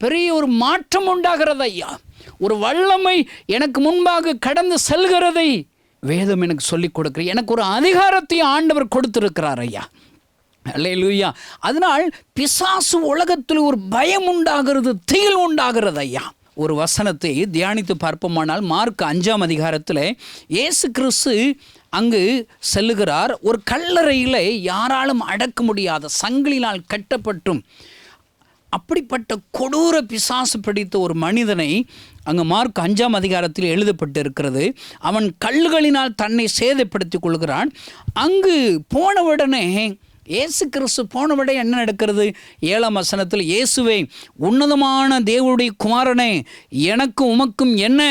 பெரிய ஒரு மாற்றம் உண்டாகிறது ஐயா. ஒரு வல்லமை எனக்கு முன்பாக கடந்து செல்கிறதை வேதம் எனக்கு சொல்லிக் கொடுக்குற, எனக்கு ஒரு அதிகாரத்தையும் ஆண்டவர் கொடுத்துருக்கிறார் ஐயா. அல்லேலூயா. அதனால் பிசாசு உலகத்தில் ஒரு பயம் உண்டாகிறது, திகில் உண்டாகிறது ஐயா. ஒரு வசனத்தை தியானித்து பார்ப்போமானால் மார்க் 5ஆம் அதிகாரத்தில் இயேசு கிறிஸ்து அங்கு செல்லுகிறார். ஒரு கல்லறையில் யாராலும் அடக்க முடியாத சங்கிலினால் கட்டப்பட்டும் அப்படிப்பட்ட கொடூர பிசாசு பிடித்த ஒரு மனிதனை அங்கே மார்க் 5ஆம் அதிகாரத்தில் எழுதப்பட்டு இருக்கிறது. அவன் கல்லுகளினால் தன்னை சேதப்படுத்திக் கொள்கிறான். அங்கு போனவுடனே இயேசு கிறிஸ்து போனவுடனே என்ன நடக்கிறது? 7ஆம் வசனத்தில், இயேசுவே உன்னதமான தேவனுடைய குமாரனே, எனக்கும் உமக்கும் என்ன,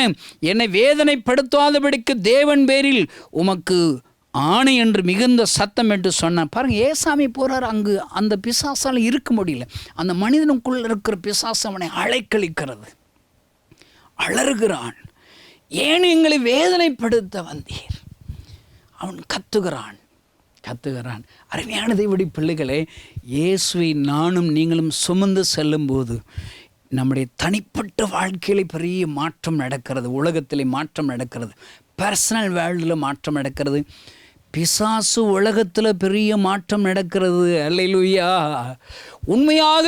என்னை வேதனைப்படுத்தாதபடிக்கு தேவன் பேரில் உமக்கு ஆணை என்று மிகுந்த சத்தம் என்று சொன்னான் பாருங்கள். ஏசாமி போகிறார், அங்கு அந்த பிசாசால் இருக்க முடியல. அந்த மனிதனுக்குள்ள இருக்கிற பிசாசு அவனை அலைக்கழிக்கிறது, அலறுகிறான். ஏன் எங்களை வேதனைப்படுத்த வந்தீர்? அவன் கத்துகிறான். அருமையான தேவனுடைய பிள்ளைகளே, இயேசுவை நானும் நீங்களும் சுமந்து செல்லும்போது நம்முடைய தனிப்பட்ட வாழ்க்கையில பெரிய மாற்றம் நடக்கிறது, உலகத்திலே மாற்றம் நடக்கிறது, பர்சனல் வேர்ல்டில் மாற்றம் நடக்கிறது, பிசாசு உலகத்தில் பெரிய மாற்றம் நடக்கிறது. அல்லேலூயா. உண்மையாக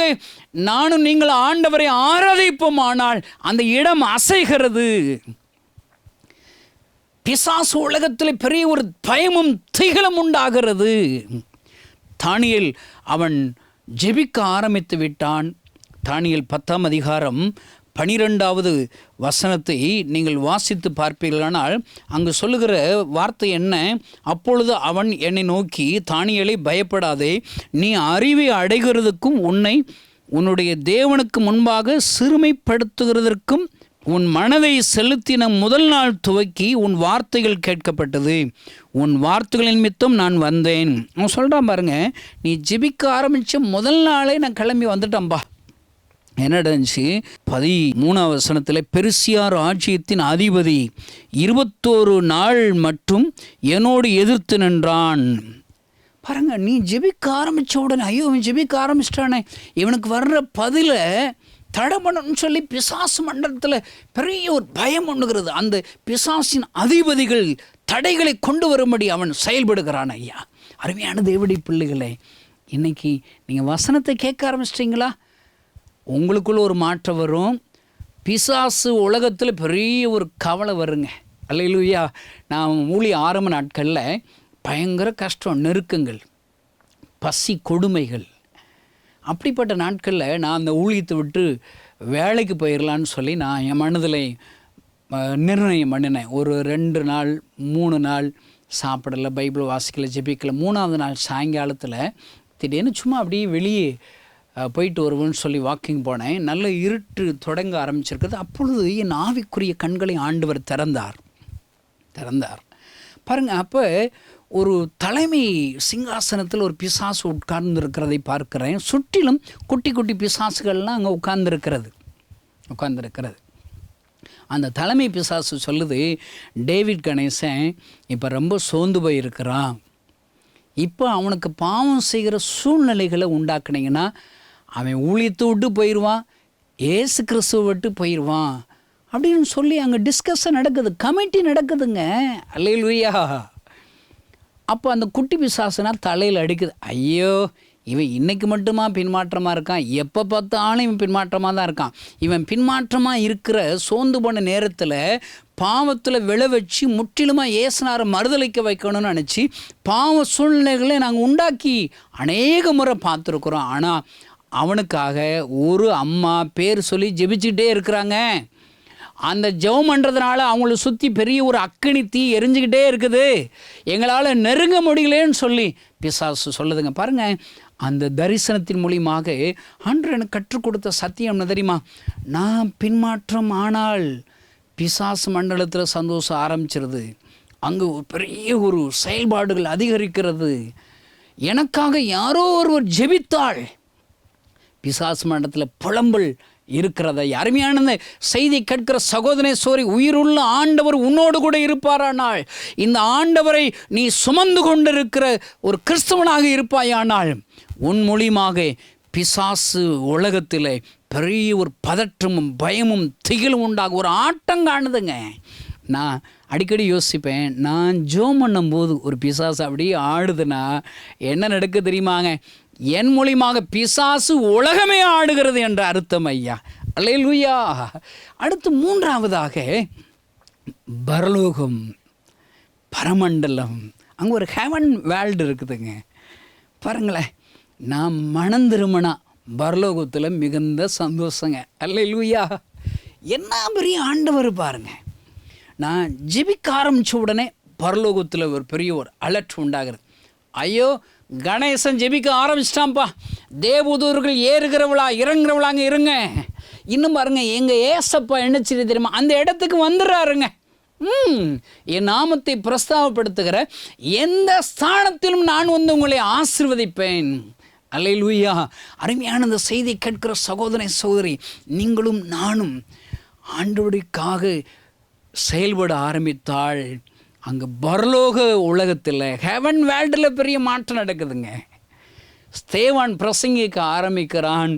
நானும் நீங்கள் ஆண்டவரை ஆராதிப்போம், ஆனால் அந்த இடம் அசைகிறது. பிசாசு உலகத்தில் பெரிய ஒரு பயமும் திகிலும் உண்டாகிறது. தானியேல் அவன் ஜெபிக்க ஆரம்பித்து விட்டான். தானியேல் 10ஆம் அதிகாரம் 12வது வசனத்தை நீங்கள் வாசித்து பார்ப்பீர்களானால் அங்கு சொல்லுகிற வார்த்தை என்ன? அப்பொழுது அவன் என்னை நோக்கி, தானியேலே பயப்படாதே, நீ அறிவை அடைகிறதுக்கும் உன்னுடைய தேவனுக்கு முன்பாக சிறுமைப்படுத்துகிறதற்கும் உன் மனதை செலுத்தின முதல் நாள் துவக்கி உன் வார்த்தைகள் கேட்கப்பட்டது, உன் வார்த்தைகளின் நிமித்தம் நான் வந்தேன். அவன் சொல்கிறான் பாருங்க, நீ ஜெபிக்க ஆரம்பித்த முதல் நாளே நான் கிளம்பி வந்துட்டேன்பா. என்ன நடந்துச்சு? 13ஆம் வசனத்தில், பெருசியா ராஜ்யத்தின் அதிபதி 21 நாள் மட்டும் என்னோடு எதிர்த்து நின்றான். பாருங்க, நீ ஜெபிக்க ஆரம்பித்த உடனே, ஐயோ இவன் ஜெபிக்க ஆரம்பிச்சிட்டானே, இவனுக்கு வர்ற பதிலை தடை பண்ணணும்னு சொல்லி பிசாசு மண்டலத்தில் பெரிய ஒரு பயம் ஒண்ணுகிறது. அந்த பிசாசின் அதிபதிகள் தடைகளை கொண்டு வரும்படி அவன் செயல்படுகிறான். ஐயா, அருமையான தேவனுடைய பிள்ளைகளே, இன்னைக்கு நீங்கள் வசனத்தை கேட்க ஆரம்பிச்சிட்டிங்களா? உங்களுக்குள்ள ஒரு மாற்றம் வரும். பிசாசு உலகத்தில் பெரிய ஒரு கவலை வருங்க. அல்லேலூயா. நான் ஊழிய ஆரம்ப நாட்களில் பயங்கர கஷ்டம், நெருக்கங்கள், பசி, கொடுமைகள். அப்படிப்பட்ட நாட்களில் நான் அந்த ஊழியத்தை விட்டு வேலைக்கு போயிடலான்னு சொல்லி நான் என் மனதில் நிர்ணயம் பண்ணினேன். ஒரு 2 நாள் 3 நாள் சாப்பிடலை, பைபிள் வாசிக்கலை, ஜெபிக்கலை. 3ஆவது நாள் சாயங்காலத்தில் திடீர்னு சும்மா அப்படியே வெளியே போயிட்டு வருவோன்னு சொல்லி வாக்கிங் போனேன். நல்ல இருட்டு தொடங்க ஆரம்பிச்சிருக்கிறது. அப்பொழுது என் ஆவிக்குரிய கண்களை ஆண்டவர் திறந்தார். பாருங்கள், அப்போ ஒரு தலைமை சிங்காசனத்தில் ஒரு பிசாசு உட்கார்ந்து இருக்கிறதை பார்க்குறேன். சுற்றிலும் குட்டி குட்டி பிசாசுகள்லாம் அங்கே உட்கார்ந்துருக்கிறது. அந்த தலைமை பிசாசு சொல்லுது, டேவிட் கணேசன் இப்போ ரொம்ப சோர்ந்து போயிருக்கிறான். இப்போ அவனுக்கு பாவம் செய்கிற சூழ்நிலைகளை உண்டாக்குனீங்கன்னா அவன் ஊழியத்தை விட்டு போயிடுவான், ஏசு கிறிஸ்துவை விட்டு போயிடுவான் அப்படின்னு சொல்லி அங்கே டிஸ்கஷன் நடக்குது, கமிட்டி நடக்குதுங்க. அல்லேலூயா. அப்போ அந்த குட்டி பிசாசுனா தலையில் அடிக்குது. ஐயோ, இவன் இன்றைக்கி மட்டுமா பின்மாற்றமாக இருக்கான், எப்போ பார்த்தாலும் இவன் பின்மாற்றமாக தான் இருக்கான். இவன் பின்மாற்றமாக இருக்கிற சோர்ந்து போன நேரத்தில் பாவத்தில் விழ வச்சு முற்றிலுமாக ஏசுனாரை மறுதளிக்க வைக்கணும்னு நினச்சி பாவ சூழ்நிலைகளை நாங்கள் உண்டாக்கி அநேக முறை பார்த்துருக்குறோம். ஆனால் அவனுக்காக ஒரு அம்மா பேர் சொல்லி ஜெபிச்சுக்கிட்டே இருக்கிறாங்க. அந்த ஜெபம் பண்ணுறதுனால அவங்கள சுற்றி பெரிய ஒரு அக்கினி தீ எரிஞ்சுக்கிட்டே இருக்குது, எங்களால் நெருங்க முடியலேன்னு சொல்லி பிசாசு சொல்லுதுங்க. பாருங்கள், அந்த தரிசனத்தின் மூலியமாக ஆண்டவர் எனக்கு கற்றுக் கொடுத்த சத்தியம் என்ன தெரியுமா? நான் பின்மாற்றம் ஆனால் பிசாசு மண்டலத்தில் சந்தோஷம் ஆரம்பிச்சிருது, அங்கே பெரிய ஒரு செயல்பாடுகள் அதிகரிக்கிறது. எனக்காக யாரோ ஒருவர் ஜெபித்தாள், பிசாசு மண்டலத்தில் புலம்பல் இருக்கிறத. அருமையான செய்தி கேட்கிற சகோதரனே, சோரி, உயிருள்ள ஆண்டவர் உன்னோடு கூட இருப்பாரானால், இந்த ஆண்டவரை நீ சுமந்து கொண்டிருக்கிற ஒரு கிறிஸ்தவனாக இருப்பாயானால் உன் மூலியமாக பிசாசு உலகத்தில் பெரிய ஒரு பதற்றமும் பயமும் திகிலும் உண்டாக ஒரு ஆட்டம் காணுதுங்க. நான் அடிக்கடி யோசிப்பேன், நான் ஜோம் பண்ணும்போது ஒரு பிசாசு அப்படியே ஆடுதுன்னா என்ன நடக்க தெரியுமாங்க? என் மூலியமாக பிசாசு உலகமே ஆடுகிறது என்ற அர்த்தம். ஐயா, அல்லேலூயா. அடுத்து 3ஆவதாக பரலோகம், பரமண்டலம், அங்கே ஒரு ஹெவன் வேர்ல்டு இருக்குதுங்க. பாருங்களேன், நான் மணந்திருமனா பரலோகத்தில் மிகுந்த சந்தோஷங்க. அல்லேலூயா. என்ன பெரிய ஆண்டவர் பாருங்க. நான் ஜெபிக்க ஆரம்பித்த உடனே பரலோகத்தில் ஒரு பெரிய ஒரு அலர்ட் உண்டாகிறது. ஐயோ, கணேசன் ஜெபிக்க ஆரம்பிச்சிட்டான்ப்பா, தேவதூர்கள் ஏறுகிறவளா இறங்குறவளாங்க இருங்க. இன்னும் பாருங்க, எங்கள் ஏசப்பா என்ன செய்ய தெரியுமா? அந்த இடத்துக்கு வந்துடுறாருங்க. என் நாமத்தை பிரஸ்தாபப்படுத்துகிற எந்த ஸ்தானத்திலும் நான் வந்து உங்களை ஆசீர்வதிப்பேன். அல்லேலூயா. அருமையான இந்த செய்தி கேட்கிற சகோதரனை சகோதரி, நீங்களும் நானும் ஆண்டவருக்காக செயல்பட ஆரம்பித்தாள் அங்கே பரலோக உலகத்தில் ஹெவன் வேர்ல்டில் பெரிய மாற்றம் நடக்குதுங்க. ஸ்தேவான் பிரசங்கிக்க ஆரம்பிக்கிறான்.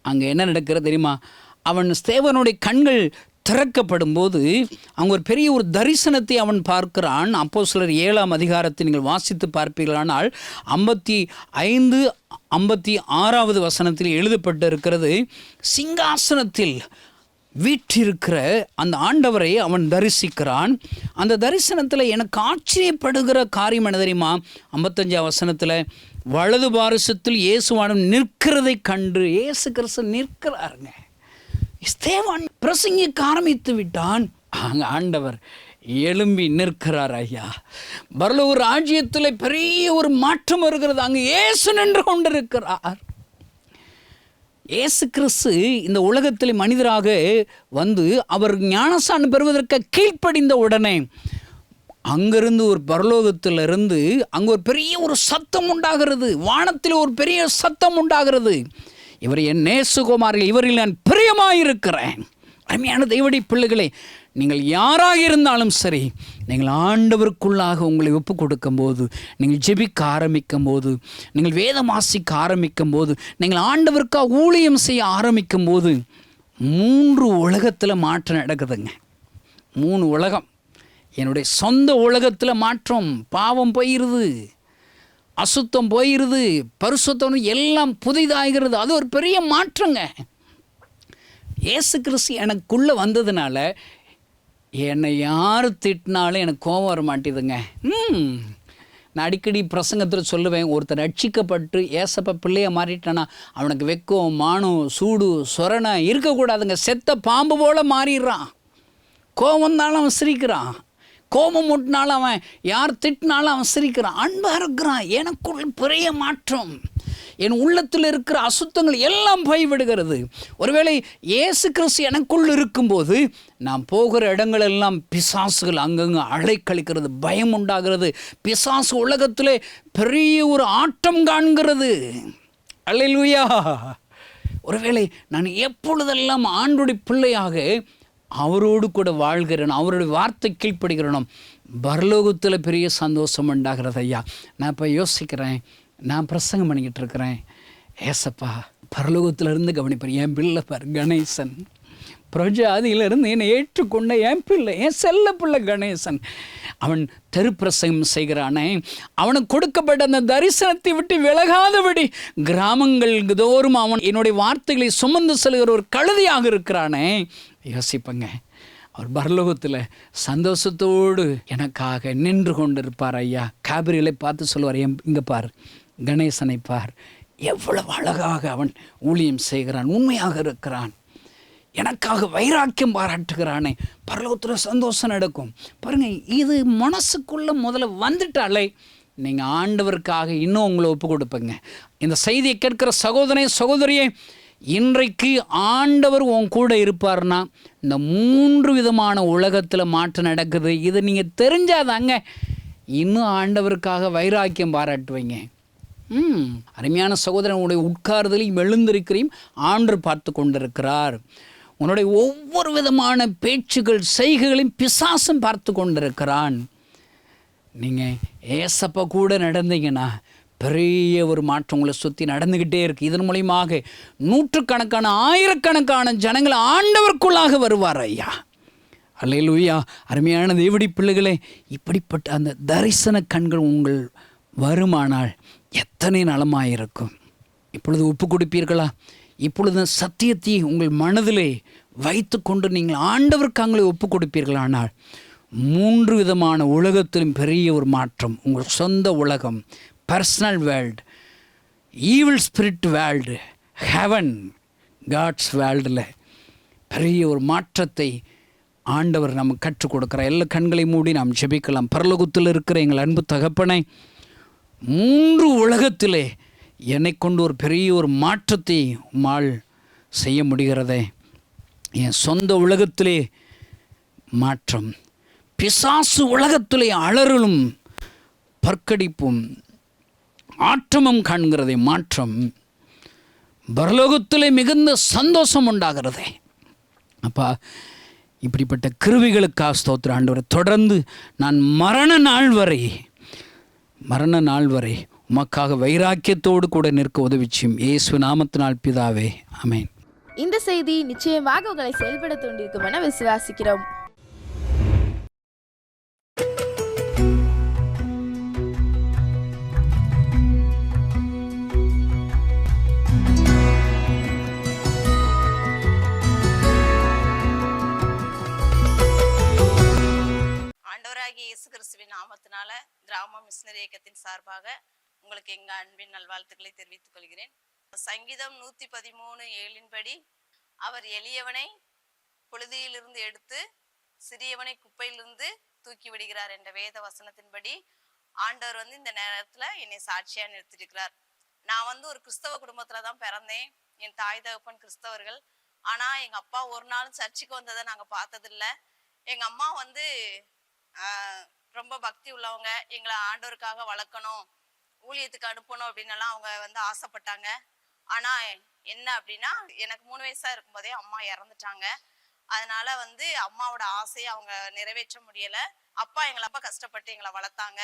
அங்கே என்ன நடக்கிறது தெரியுமா? அவன் ஸ்தேவானுடைய கண்கள் திறக்கப்படும் போது அங்கே ஒரு பெரிய ஒரு தரிசனத்தை அவன் பார்க்கிறான். அப்போஸ்தலர் 7ஆம் அதிகாரத்தை நீங்கள் வாசித்து பார்ப்பீர்களானால் 55, 56வது வசனத்தில் எழுதப்பட்டு இருக்கிறது, சிங்காசனத்தில் வீற்றிருக்கிற அந்த ஆண்டவரை அவன் தரிசிக்கிறான். அந்த தரிசனத்தில் எனக்கு ஆச்சரியப்படுகிற காரியம் என்ன தெரியுமா? 55ஆம் வசனத்தில், வலது பாரிசத்தில் இயேசுவானம் நிற்கிறதை கண்டு, இயேசு கிறிஸ்து நிற்கிறாருங்க. ஸ்தேவான் பிரசங்கிக்க ஆரம்பித்து விட்டான். அங்கே ஆண்டவர் எழும்பி நிற்கிறார். ஐயா, பரலோக ராஜ்யத்தில் பெரிய ஒரு மாற்றம் வருகிறது. அங்கே இயேசு நின்று கொண்டிருக்கிறார். இயேசு கிறிஸ்து இந்த உலகத்தில் மனிதராக வந்து அவர் ஞானஸ்நானம் பெறுவதற்கு கீழ்ப்படிந்த உடனே அங்கிருந்து ஒரு பரலோகத்திலிருந்து அங்கே ஒரு பெரிய ஒரு சத்தம் உண்டாகிறது. வானத்தில் ஒரு பெரிய சத்தம் உண்டாகிறது, இவர் என் நேசகுமாரன், இவரில் நான் பிரியமாயிருக்கிறேன். அருமையான தேவனுடைய பிள்ளைகளே, நீங்கள் யாராக இருந்தாலும் சரி, நீங்கள் ஆண்டவருக்குள்ளாக உங்களை ஒப்பு கொடுக்கும்போது, நீங்கள் ஜெபிக்க ஆரம்பிக்கும் போது, நீங்கள் வேதம் வாசிக்க ஆரம்பிக்கும் போது, நீங்கள் ஆண்டவருக்காக ஊழியம் செய்ய ஆரம்பிக்கும் போது 3 உலகத்தில் மாற்றம் நடக்குதுங்க. 3 உலகம். என்னுடைய சொந்த உலகத்தில் மாற்றம். பாவம் போயிடுது, அசுத்தம் போயிடுது, பரிசுத்தம் எல்லாம் புதிதாகிறது. அது ஒரு பெரிய மாற்றங்க. இயேசு கிறிஸ்து எனக்குள்ளே வந்ததுனால என்னை யார் திட்டினாலும் எனக்கு கோபம் வர மாட்டேதுங்க. நான் அடிக்கடி பிரசங்கத்தில் சொல்லுவேன், ஒருத்தர் ரட்சிக்கப்பட்டு ஏசப்பா பிள்ளைய மாறிட்டானா அவனுக்கு வெக்கம், மானம், சூடு, சொரணை இருக்கக்கூடாதுங்க. செத்த பாம்பு போல் மாறிடுறான். கோபம் வந்தாலும் அவன் சிரிக்கிறான், கோபம் முட்டினாலும் அவன், யார் திட்டினாலும் அவன் சிரிக்கிறான், அன்பாக இருக்கிறான். எனக்குள்ள பெரிய மாற்றம். என் உள்ளத்தில் இருக்கிற அசுத்தங்கள் எல்லாம் போய்விடுகிறது. ஒருவேளை இயேசு கிறிஸ்து எனக்குள் இருக்கும்போது நான் போகிற இடங்களெல்லாம் பிசாசுகள் அங்கங்கே அலைக்கழிக்கிறது, பயம் உண்டாகிறது. பிசாசு உலகத்திலே பெரிய ஒரு ஆட்டம் காண்கிறது. அல்லேலூயா. ஒருவேளை நான் எப்பொழுதெல்லாம் ஆண்டோடைய பிள்ளையாக அவரோடு கூட வாழ்கிறேன், அவருடைய வார்த்தை கீழ்ப்படுகிறேனோ, பரலோகத்தில் பெரிய சந்தோஷம் உண்டாகிறது. ஐயா, நான் இப்போ யோசிக்கிறேன், நான் பிரசங்கம் பண்ணிக்கிட்டு இருக்கிறேன், ஏசப்பா பரலோகத்தில் இருந்து கவனிப்பார். என் பிள்ளை பார் கணேசன், பிரஜாதியிலிருந்து என்னை ஏற்றுக்கொண்ட என் பிள்ளை, என் செல்ல பிள்ளை கணேசன், அவன் தெருப்பிரசங்கம் செய்கிறானே, அவனுக்கு கொடுக்கப்பட்ட அந்த தரிசனத்தை விட்டு விலகாதபடி கிராமங்கள் தோறும் அவன் என்னுடைய வார்த்தைகளை சுமந்து செல்கிற ஒரு கழுதையாக இருக்கிறானே. யோசிப்பங்க, அவர் பரலோகத்தில் சந்தோஷத்தோடு எனக்காக நின்று கொண்டு இருப்பார். ஐயா, காபிரிகளை பார்த்து சொல்லுவார், இங்கே பார் கணேசனை பார், எவ்வளவு அழகாக அவன் ஊழியம் செய்கிறான், உண்மையாக இருக்கிறான், எனக்காக வைராக்கியம் பாராட்டுகிறானே. பரலோகத்தில் சந்தோஷம் நடக்கும். பாருங்கள், இது மனசுக்குள்ளே முதல்ல வந்துட்டாலே நீங்கள் ஆண்டவருக்காக இன்னும் உங்களை ஒப்பு கொடுப்பீங்க. இந்த செய்தியை கேட்கிற சகோதரனே, சகோதரியே, இன்றைக்கு ஆண்டவர் உன் கூட இருப்பார்னா இந்த 3 விதமான உலகத்தில் மாற்றம் நடக்குது. இதை நீங்கள் தெரிஞ்சாதாங்க இன்னும் ஆண்டவருக்காக வைராக்கியம் பாராட்டுவீங்க. அருமையான சகோதரன், உன்னுடைய உட்கார்தலையும் எழுந்திருக்கிறையும் ஆண்டவர் பார்த்து கொண்டிருக்கிறார். உன்னுடைய ஒவ்வொரு விதமான பேச்சுகள், செய்கைகளையும் பிசாசும் பார்த்து கொண்டிருக்கிறான். நீங்கள் ஏசப்பா கூட நடந்தீங்கன்னா பெரிய ஒரு மாற்றம் உங்களை சுற்றி நடந்துக்கிட்டே இருக்குது. இதன் மூலியமாக நூற்றுக்கணக்கான, ஆயிரக்கணக்கான ஜனங்கள் ஆண்டவருக்குள்ளாக வருவார். ஐயா, அல்லேலூயா. அருமையான தேவனுடைய பிள்ளைகளே, இப்படிப்பட்ட அந்த தரிசன கண்கள் உங்கள் வருமானால் எத்தனை நலமாயிருக்கும். இப்பொழுது ஒப்பு கொடுப்பீர்களா? இப்பொழுது சத்தியத்தை உங்கள் மனதிலே வைத்து கொண்டு நீங்கள் ஆண்டவருக்காங்களே ஒப்பு கொடுப்பீர்களானால் 3 விதமான உலகத்திலும் பெரிய ஒரு மாற்றம். உங்கள் சொந்த உலகம், personal world, evil spirit world, heaven, gods வேர்ல்டில் பெரிய ஒரு மாற்றத்தை ஆண்டவர் நமக்கு கற்றுக் கொடுக்குறார். எல்லா கண்களை மூடி நாம் ஜெபிக்கலாம். பரலோகத்தில் இருக்கிற எங்கள் அன்பு தகப்பனை, 3 உலகத்திலே என்னை கொண்டு ஒரு பெரிய ஒரு மாற்றத்தை உம்மால் செய்ய முடிகிறதே. என் சொந்த உலகத்திலே மாற்றம், பிசாசு உலகத்திலே அலறலும் பற்கடிப்பும் ஆற்றமும் காண்கிறதே மாற்றம், பரலோகத்திலே மிகுந்த சந்தோஷம் உண்டாகிறதே. அப்பா, இப்படிப்பட்ட கிருபைகளுக்காக ஸ்தோத்திரம் ஆண்டவரே. தொடர்ந்து நான் மரண நாள் வரை உமக்காக வைராக்கியத்தோடு கூட நிற்க உதவிச்சும் இயேசு நாமத்தினால் பிதாவே, ஆமென். இந்த செய்தி நிச்சயமாக உங்களை செயல்பட தூண்டிருக்கும் என விசுவாசிக்கிறோம். ஆண்டவராகிய இயேசு கிறிஸ்துவின் நாமத்தினால கிராம மிஷனரி இயக்கத்தின் சார்பாக உங்களுக்கு எங்க அன்பின் நல்வாழ்த்துக்களை தெரிவித்துக் கொள்கிறேன். சங்கீதம் 113:7 படி, அவர் எளியவனை புழுதியிலிருந்து எடுத்து சிறியவனை குப்பையிலிருந்து தூக்கி விடுகிறார் என்ற வேத வசனத்தின்படி ஆண்டவர் இந்த நேரத்துல என்னை சாட்சியா நிறுத்திருக்கிறார். நான் ஒரு கிறிஸ்தவ குடும்பத்துலதான் பிறந்தேன். என் தாய் தகப்பன் கிறிஸ்தவர்கள். ஆனா எங்க அப்பா ஒரு நாளும் சர்ச்சுக்கு வந்ததை நாங்க பார்த்ததில்ல. எங்க அம்மா ரொம்ப பக்தி உள்ளவங்க. எங்களை ஆண்டவருக்காக வளர்க்கணும், ஊழியத்துக்கு அனுப்பணும் அப்படின்னு எல்லாம் அவங்க ஆசைப்பட்டாங்க. ஆனா என்ன அப்படின்னா, எனக்கு 3 வயசா இருக்கும்போதே அம்மா இறந்துட்டாங்க. அதனால வந்து அம்மாவோட ஆசையை அவங்க நிறைவேற்ற முடியல. அப்பா கஷ்டப்பட்டு எங்களை வளர்த்தாங்க.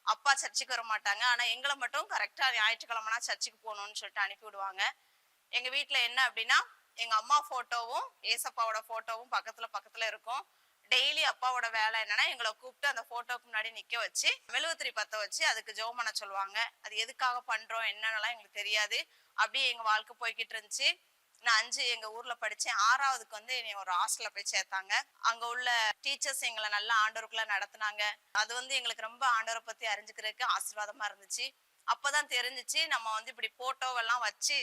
அப்பா சர்ச்சுக்கு வர மாட்டாங்க, ஆனா எங்களை மட்டும் கரெக்டா ஞாயிற்றுக்கிழமைனா சர்ச்சுக்கு போகணும்னு சொல்லிட்டு அனுப்பி விடுவாங்க. எங்க வீட்டுல என்ன அப்படின்னா, எங்க அம்மா போட்டோவும் ஏசப்பாவோட போட்டோவும் பக்கத்துல பக்கத்துல இருக்கும். டெய்லி அப்பாவோட வேலை என்னன்னா, எங்களை கூப்பிட்டு அந்த போட்டோக்கு முன்னாடி நிக்க வச்சு மெழுகுத்திரி பத்த வச்சு அதுக்கு ஜெபம் பண்ண சொல்லுவாங்க. அது எதுக்காக பண்றோம் என்னன்னெல்லாம் எங்களுக்கு தெரியாது. அப்படியே எங்க வாழ்க்கை போய்கிட்டு இருந்துச்சு. நான் 5 எங்க ஊர்ல படிச்சேன். 6வதுக்கு வந்து என்னை ஒரு ஹாஸ்டல்ல போய் சேர்த்தாங்க. அங்க உள்ள டீச்சர்ஸ் எங்களை நல்லா ஆண்டவருக்குள்ள நடத்துனாங்க. அது வந்து எங்களுக்கு ரொம்ப ஆண்டவரை பத்தி அறிஞ்சுக்கிறதுக்கு ஆசீர்வாதமா இருந்துச்சு. அப்பதான் தெரிஞ்சிச்சு நம்ம வந்து இப்படி போட்டோவெல்லாம் வச்சு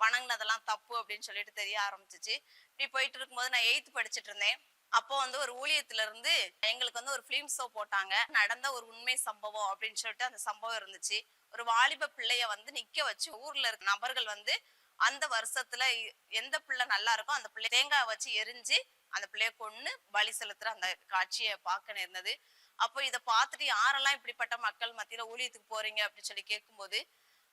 வணங்கினதெல்லாம் தப்பு அப்படின்னு சொல்லிட்டு தெரிய ஆரம்பிச்சிச்சு. இப்படி போயிட்டு இருக்கும்போது நான் 8th படிச்சுட்டு இருந்தேன். அப்போ வந்து ஒரு ஊழியத்துல இருந்து எங்களுக்கு வந்து ஒரு பிலிம் ஷோ போட்டாங்க. நடந்த ஒரு உண்மை சம்பவம் அப்படின்னு சொல்லிட்டு அந்த சம்பவம் இருந்துச்சு. ஒரு வாலிப பிள்ளைய வந்து நிக்க வச்சு ஊர்ல இருக்க நபர்கள் வந்து அந்த வருஷத்துல எந்த பிள்ளை நல்லா இருக்கோ அந்த பிள்ளை தேங்காய் வச்சு எரிஞ்சு அந்த பிள்ளைய கொன்னு பலி செலுத்துற அந்த காட்சியை பார்க்க நேர்ந்தது. அப்போ இதை பார்த்துட்டு யாரெல்லாம் இப்படிப்பட்ட மக்கள் மத்தியில ஊழியத்துக்கு போறீங்க அப்படின்னு சொல்லி கேட்கும்போது,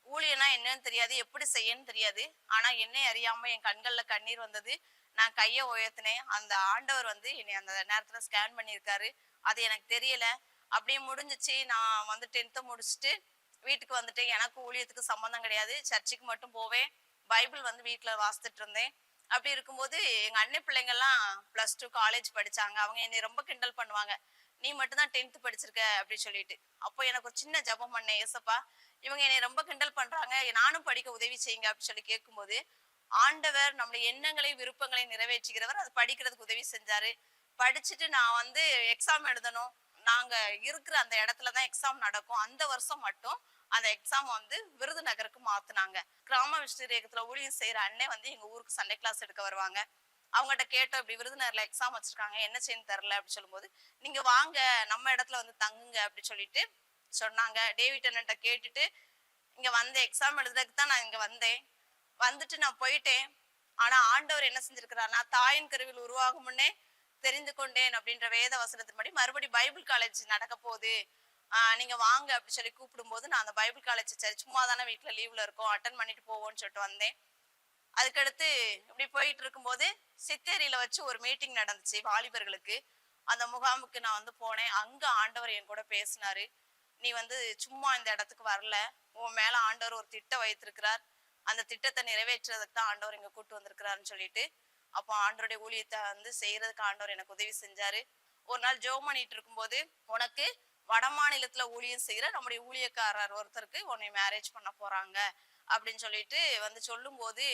ஊழியனா என்னன்னு தெரியாது, எப்படி செய்யன்னு தெரியாது. ஆனா என்னை அறியாம என் கண்கள்ல கண்ணீர் வந்தது. நான் கையை உயர்த்தினேன். அந்த ஆண்டவர் வந்து என்னை அந்த நேரத்துல ஸ்கேன் பண்ணியிருக்காரு. அது எனக்கு தெரியல. அப்படியே முடிஞ்சிச்சு. நான் வந்து 10th முடிச்சுட்டு வீட்டுக்கு வந்துட்டேன். எனக்கு ஊழியத்துக்கு சம்பந்தம் கிடையாது. சர்ச்சுக்கு மட்டும் போவேன். பைபிள் வந்து வீட்டுல வாசித்துட்டு இருந்தேன். அப்படி இருக்கும்போது எங்க அண்ணன் பிள்ளைங்கெல்லாம் +2 காலேஜ் படிச்சாங்க. அவங்க என்னை ரொம்ப கிண்டல் பண்ணுவாங்க, நீ மட்டும்தான் 10th படிச்சிருக்க அப்படின்னு சொல்லிட்டு. அப்போ எனக்கு ஒரு சின்ன ஜெபம் பண்ணேன், ஏசப்பா இவங்க என்னை ரொம்ப கிண்டல் பண்றாங்க, நானும் படிக்க உதவி செய்யுங்க அப்படின்னு சொல்லி கேட்கும்போது, ஆண்டவர் நம்முடைய எண்ணங்களை விருப்பங்களை நிறைவேற்றுகிறவர். அது படிக்கிறதுக்கு உதவி செஞ்சாரு. படிச்சுட்டு நான் வந்து எக்ஸாம் எழுதணும். நாங்க இருக்கிற அந்த இடத்துலதான் எக்ஸாம் நடக்கும். அந்த வருஷம் மட்டும் அந்த எக்ஸாம் வந்து விருதுநகருக்கு மாத்துனாங்க. கிராம மிஷனரி இயக்கத்துல ஊழியம் செய்யற அண்ணன் வந்து எங்க ஊருக்கு சண்டே கிளாஸ் எடுக்க வருவாங்க. அவங்ககிட்ட கேட்டோம், இப்படி விருதுநகர்ல எக்ஸாம் வச்சிருக்காங்க, என்ன செய்யணும் தெரியல அப்படின்னு சொல்லும்போது, நீங்க வாங்க நம்ம இடத்துல வந்து தங்குங்க அப்படி சொல்லிட்டு சொன்னாங்க. டேவிட் அண்ணன்ட்ட கேட்டுட்டு இங்க வந்தேன். எக்ஸாம் எழுதுறதுக்கு தான் நான் இங்க வந்தேன். வந்துட்டு நான் போயிட்டேன். ஆனா ஆண்டவர் என்ன செஞ்சிருக்கிறார், நான் தாயின் கருவில் உருவாகும் முன்னே தெரிந்து கொண்டேன் அப்படின்ற வேத வசனத்தின்படி மறுபடி பைபிள் காலேஜ் நடக்க போகுது, நீங்க வாங்க அப்படி சொல்லி கூப்பிடும்போது, நான் அந்த பைபிள் காலேஜ் சரி சும்மா தானே வீட்டுல லீவ்ல இருக்கோம், அட்டன் பண்ணிட்டு போவோம்னு சொல்லிட்டு வந்தேன். அதுக்கடுத்து இப்படி போயிட்டு இருக்கும்போது சித்தேரியில வச்சு ஒரு மீட்டிங் நடந்துச்சு வாலிபர்களுக்கு. அந்த முகாமுக்கு நான் வந்து போனேன். அங்க ஆண்டவர் என் கூட பேசினாரு. நீ வந்து சும்மா இந்த இடத்துக்கு வரல, உன் மேல ஆண்டவர் ஒரு திட்டம் வைத்திருக்கிறார், அந்த திட்டத்தை நிறைவேற்றுறதுக்கு தான் ஆண்டவர் இங்க கூட்டு வந்திருக்கிறாருன்னு சொல்லிட்டு, அப்போ ஆண்டவருடைய ஊழியத்தை வந்து செய்யறதுக்கு ஆண்டவர் எனக்கு உதவி செஞ்சாரு. ஒரு நாள் ஜெபம் பண்ணிட்டு இருக்கும்போது, உனக்கு வட மாநிலத்துல ஊழியம் செய்யற நம்முடைய ஊழியக்காரர் ஒருத்தருக்கு உன்னை மேரேஜ் பண்ண போறாங்க அப்படின்னு சொல்லிட்டு வந்து சொல்லும் போது,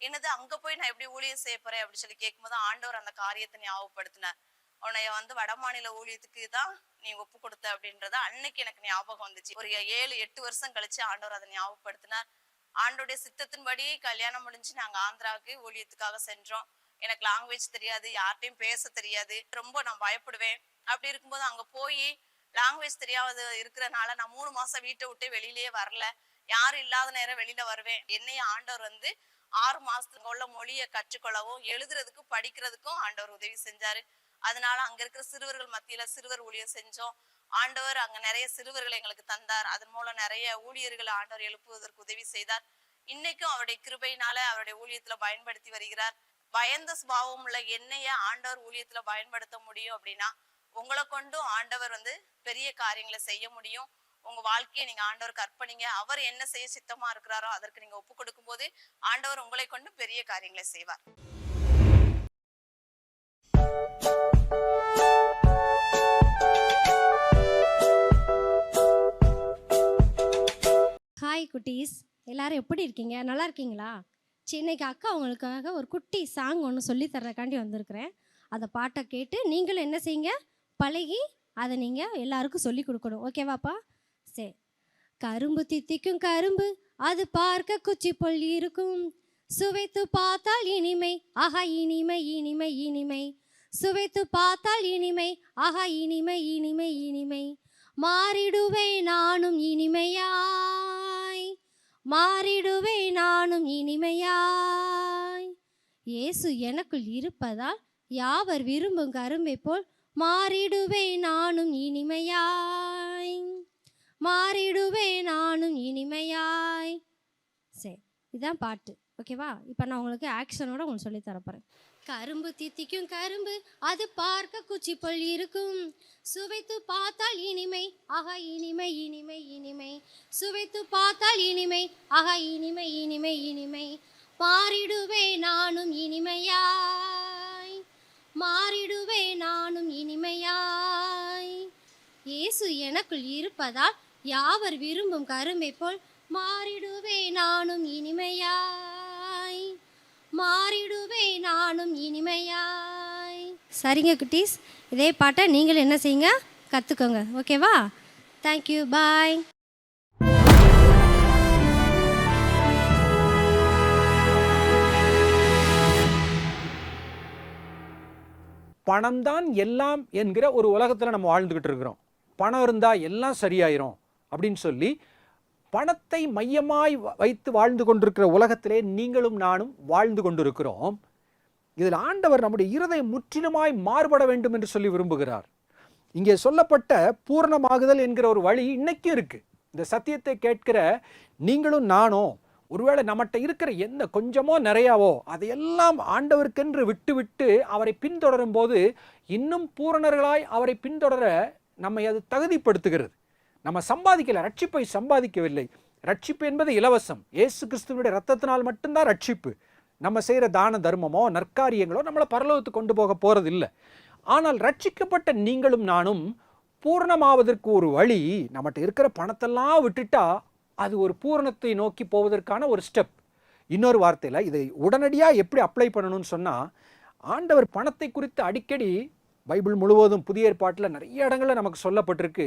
என்னது அங்க போய் நான் எப்படி ஊழியம் செய்ய போறேன் அப்படின்னு சொல்லி கேட்கும்போது, ஆண்டவர் அந்த காரியத்தை ஞாபகப்படுத்தினார். உன்னைய வந்து வட மாநில ஊழியத்துக்கு தான் நீ ஒப்பு கொடுத்த அப்படின்றத அன்னைக்கு எனக்கு ஞாபகம் வந்துச்சு. ஒரு 7-8 வருஷம் கழிச்சு ஆண்டவர் அதை ஞாபகப்படுத்தினார். ஆண்டோடைய சித்தத்தின்படி கல்யாணம் முடிஞ்சு நாங்க ஆந்திராவுக்கு ஊழியத்துக்காக சென்றோம். எனக்கு லாங்குவேஜ் தெரியாது, யார்கிட்டையும் பேச தெரியாது, ரொம்ப நான் பயப்படுவேன். அப்படி இருக்கும்போது அங்க போய் லாங்குவேஜ் தெரியாத இருக்கிறனால நான் 3 மாசம் வீட்டை விட்டு வெளியிலேயே வரல. யாரும் இல்லாத நேரம் வெளியில வருவேன். என்னைய ஆண்டவர் வந்து 6 மாசத்துக்கு உள்ள மொழியை கற்றுக்கொள்ளவும் எழுதுறதுக்கும் படிக்கிறதுக்கும் ஆண்டவர் உதவி செஞ்சாரு. அதனால அங்க இருக்கிற சிறுவர்கள் மத்தியில சிறுவர் ஊழியம் செஞ்சோம். ஆண்டவர் அங்க நிறைய சிறுவர்களை எங்களுக்கு தந்தார். அதன் மூலம் நிறைய ஊழியர்களை ஆண்டவர் எழுப்புவதற்கு உதவி செய்தார். இன்னைக்கும் அவருடைய கிருபையினால அவருடைய ஊழியத்துல பயன்படுத்தி வருகிறார். பயந்த சுபாவம் உள்ள என்னைய ஆண்டவர் ஊழியத்துல பயன்படுத்த முடியும் அப்படின்னா, உங்களை கொண்டும் ஆண்டவர் வந்து பெரிய காரியங்களை செய்ய முடியும். உங்க வாழ்க்கையை நீங்க ஆண்டவருக்கு அர்ப்பணிங்க. அவர் என்ன செய்ய சித்தமா இருக்கிறாரோ அதற்கு நீங்க ஒப்பு கொடுக்கும் போது ஆண்டவர் உங்களை கொண்டு பெரிய காரியங்களை செய்வார். ஹாய் குட்டீஸ், எல்லாரும் எப்படி இருக்கீங்க? நல்லா இருக்கீங்களா? இன்னைக்கு அக்கா உங்களுக்காக ஒரு குட்டி சாங் ஒன்று சொல்லி தர்றதுக்காண்டி வந்திருக்கிறேன். அந்த பாட்டை கேட்டு நீங்களும் என்ன செய்யுங்க, பழகி அதை நீங்கள் எல்லாருக்கும் சொல்லி கொடுக்கணும். ஓகேவாப்பா? சரி. கரும்பு தித்திக்கும் கரும்பு, அது பார்க்க குச்சி போல் இருக்கும், சுவைத்து பார்த்தால் இனிமை, ஆஹா இனிமை இனிமை இனிமை, சுவைத்து பார்த்தால் இனிமை, ஆஹா இனிமை இனிமை இனிமை, மாறிடுவே நானும் இனிமையாய், மாறிடுவே நானும் இனிமையாய், இயேசு எனக்குள் இருப்பதால் யாவர் விரும்பும் கரும்பை போல் மாறிடுவே நானும் இனிமையாய், மாறிடுவே நானும் இனிமையாய். சரி, இதுதான் பாட்டு. ஓகேவா? இப்போ நான் உங்களுக்கு ஆக்ஷனோட உங்களுக்கு சொல்லி தரப்போகிறேன். கரும்பு தித்திக்கும் கரும்பு, அது பார்க்க குச்சி போல் இருக்கும். சுவைத்து பார்த்தால் இனிமை, ஆகா இனிமை இனிமை இனிமை. சுவைத்து பார்த்தால் இனிமை, ஆகா இனிமை இனிமை இனிமை. மாறிடுவே நானும் இனிமையாய், மாறிடுவே நானும் இனிமையாய். இயேசு எனக்குள் இருப்பதால் யாவர் விரும்பும் கரும்பை போல் மாறிடுவே நானும் இனிமையாய், மாறிடுவே நானும் இனிமையாய். சரிங்க குட்டீஸ், இதே பாட்டை நீங்கள் என்ன செய்யுங்க, கற்றுக்கோங்க. ஓகேவா? தேங்க்யூ, பாய். பணம்தான் எல்லாம் என்கிற ஒரு உலகத்தில் நம்ம வாழ்ந்துக்கிட்டு இருக்கிறோம். பணம் இருந்தால் எல்லாம் சரியாயிரும் அப்படின்னு சொல்லி பணத்தை மையமாய் வைத்து வாழ்ந்து கொண்டிருக்கிற உலகத்திலே நீங்களும் நானும் வாழ்ந்து கொண்டிருக்கிறோம். இதில் ஆண்டவர் நம்முடைய இருதயம் முற்றிலுமாய் மாறுபட வேண்டும் என்று சொல்லி விரும்புகிறார். இங்கே சொல்லப்பட்ட பூரணமாகுதல் என்கிற ஒரு வழி இன்னைக்கும் இருக்கு. இந்த சத்தியத்தை கேட்கிற நீங்களும் நானும் ஒருவேளை நம்மகிட்ட இருக்கிற என்ன கொஞ்சமோ நிறையாவோ அதையெல்லாம் ஆண்டவருக்கென்று விட்டு அவரை பின்தொடரும் போது இன்னும் பூரணர்களாய் அவரை பின்தொடர நம்மை அது தகுதிப்படுத்துகிறது. நம்ம சம்பாதிக்கல, ரட்சிப்பை சம்பாதிக்கவில்லை. ரட்சிப்பு என்பது இலவசம். இயேசு கிறிஸ்துவனுடைய ரத்தத்தினால் மட்டும்தான் ரட்சிப்பு. நம்ம செய்கிற தான தர்மமோ நற்காரியங்களோ நம்மளை பரலோகத்துக்கு கொண்டு போக போகிறது இல்லை. ஆனால் ரட்சிக்கப்பட்ட நீங்களும் நானும் பூரணமாவதற்கு ஒரு வழி, நம்மகிட்ட இருக்கிற பணத்தெல்லாம் விட்டுட்டா அது ஒரு பூரணத்தை நோக்கி போவதற்கான ஒரு ஸ்டெப். இன்னொரு வார்த்தையில் இதை உடனடியாக எப்படி அப்ளை பண்ணணும்னு சொன்னால், ஆண்டவர் பணத்தை குறித்து அடிக்கடி பைபிள் முழுவதும் புதிய ஏற்பாட்டில் நிறைய இடங்களில் நமக்கு சொல்லப்பட்டிருக்கு.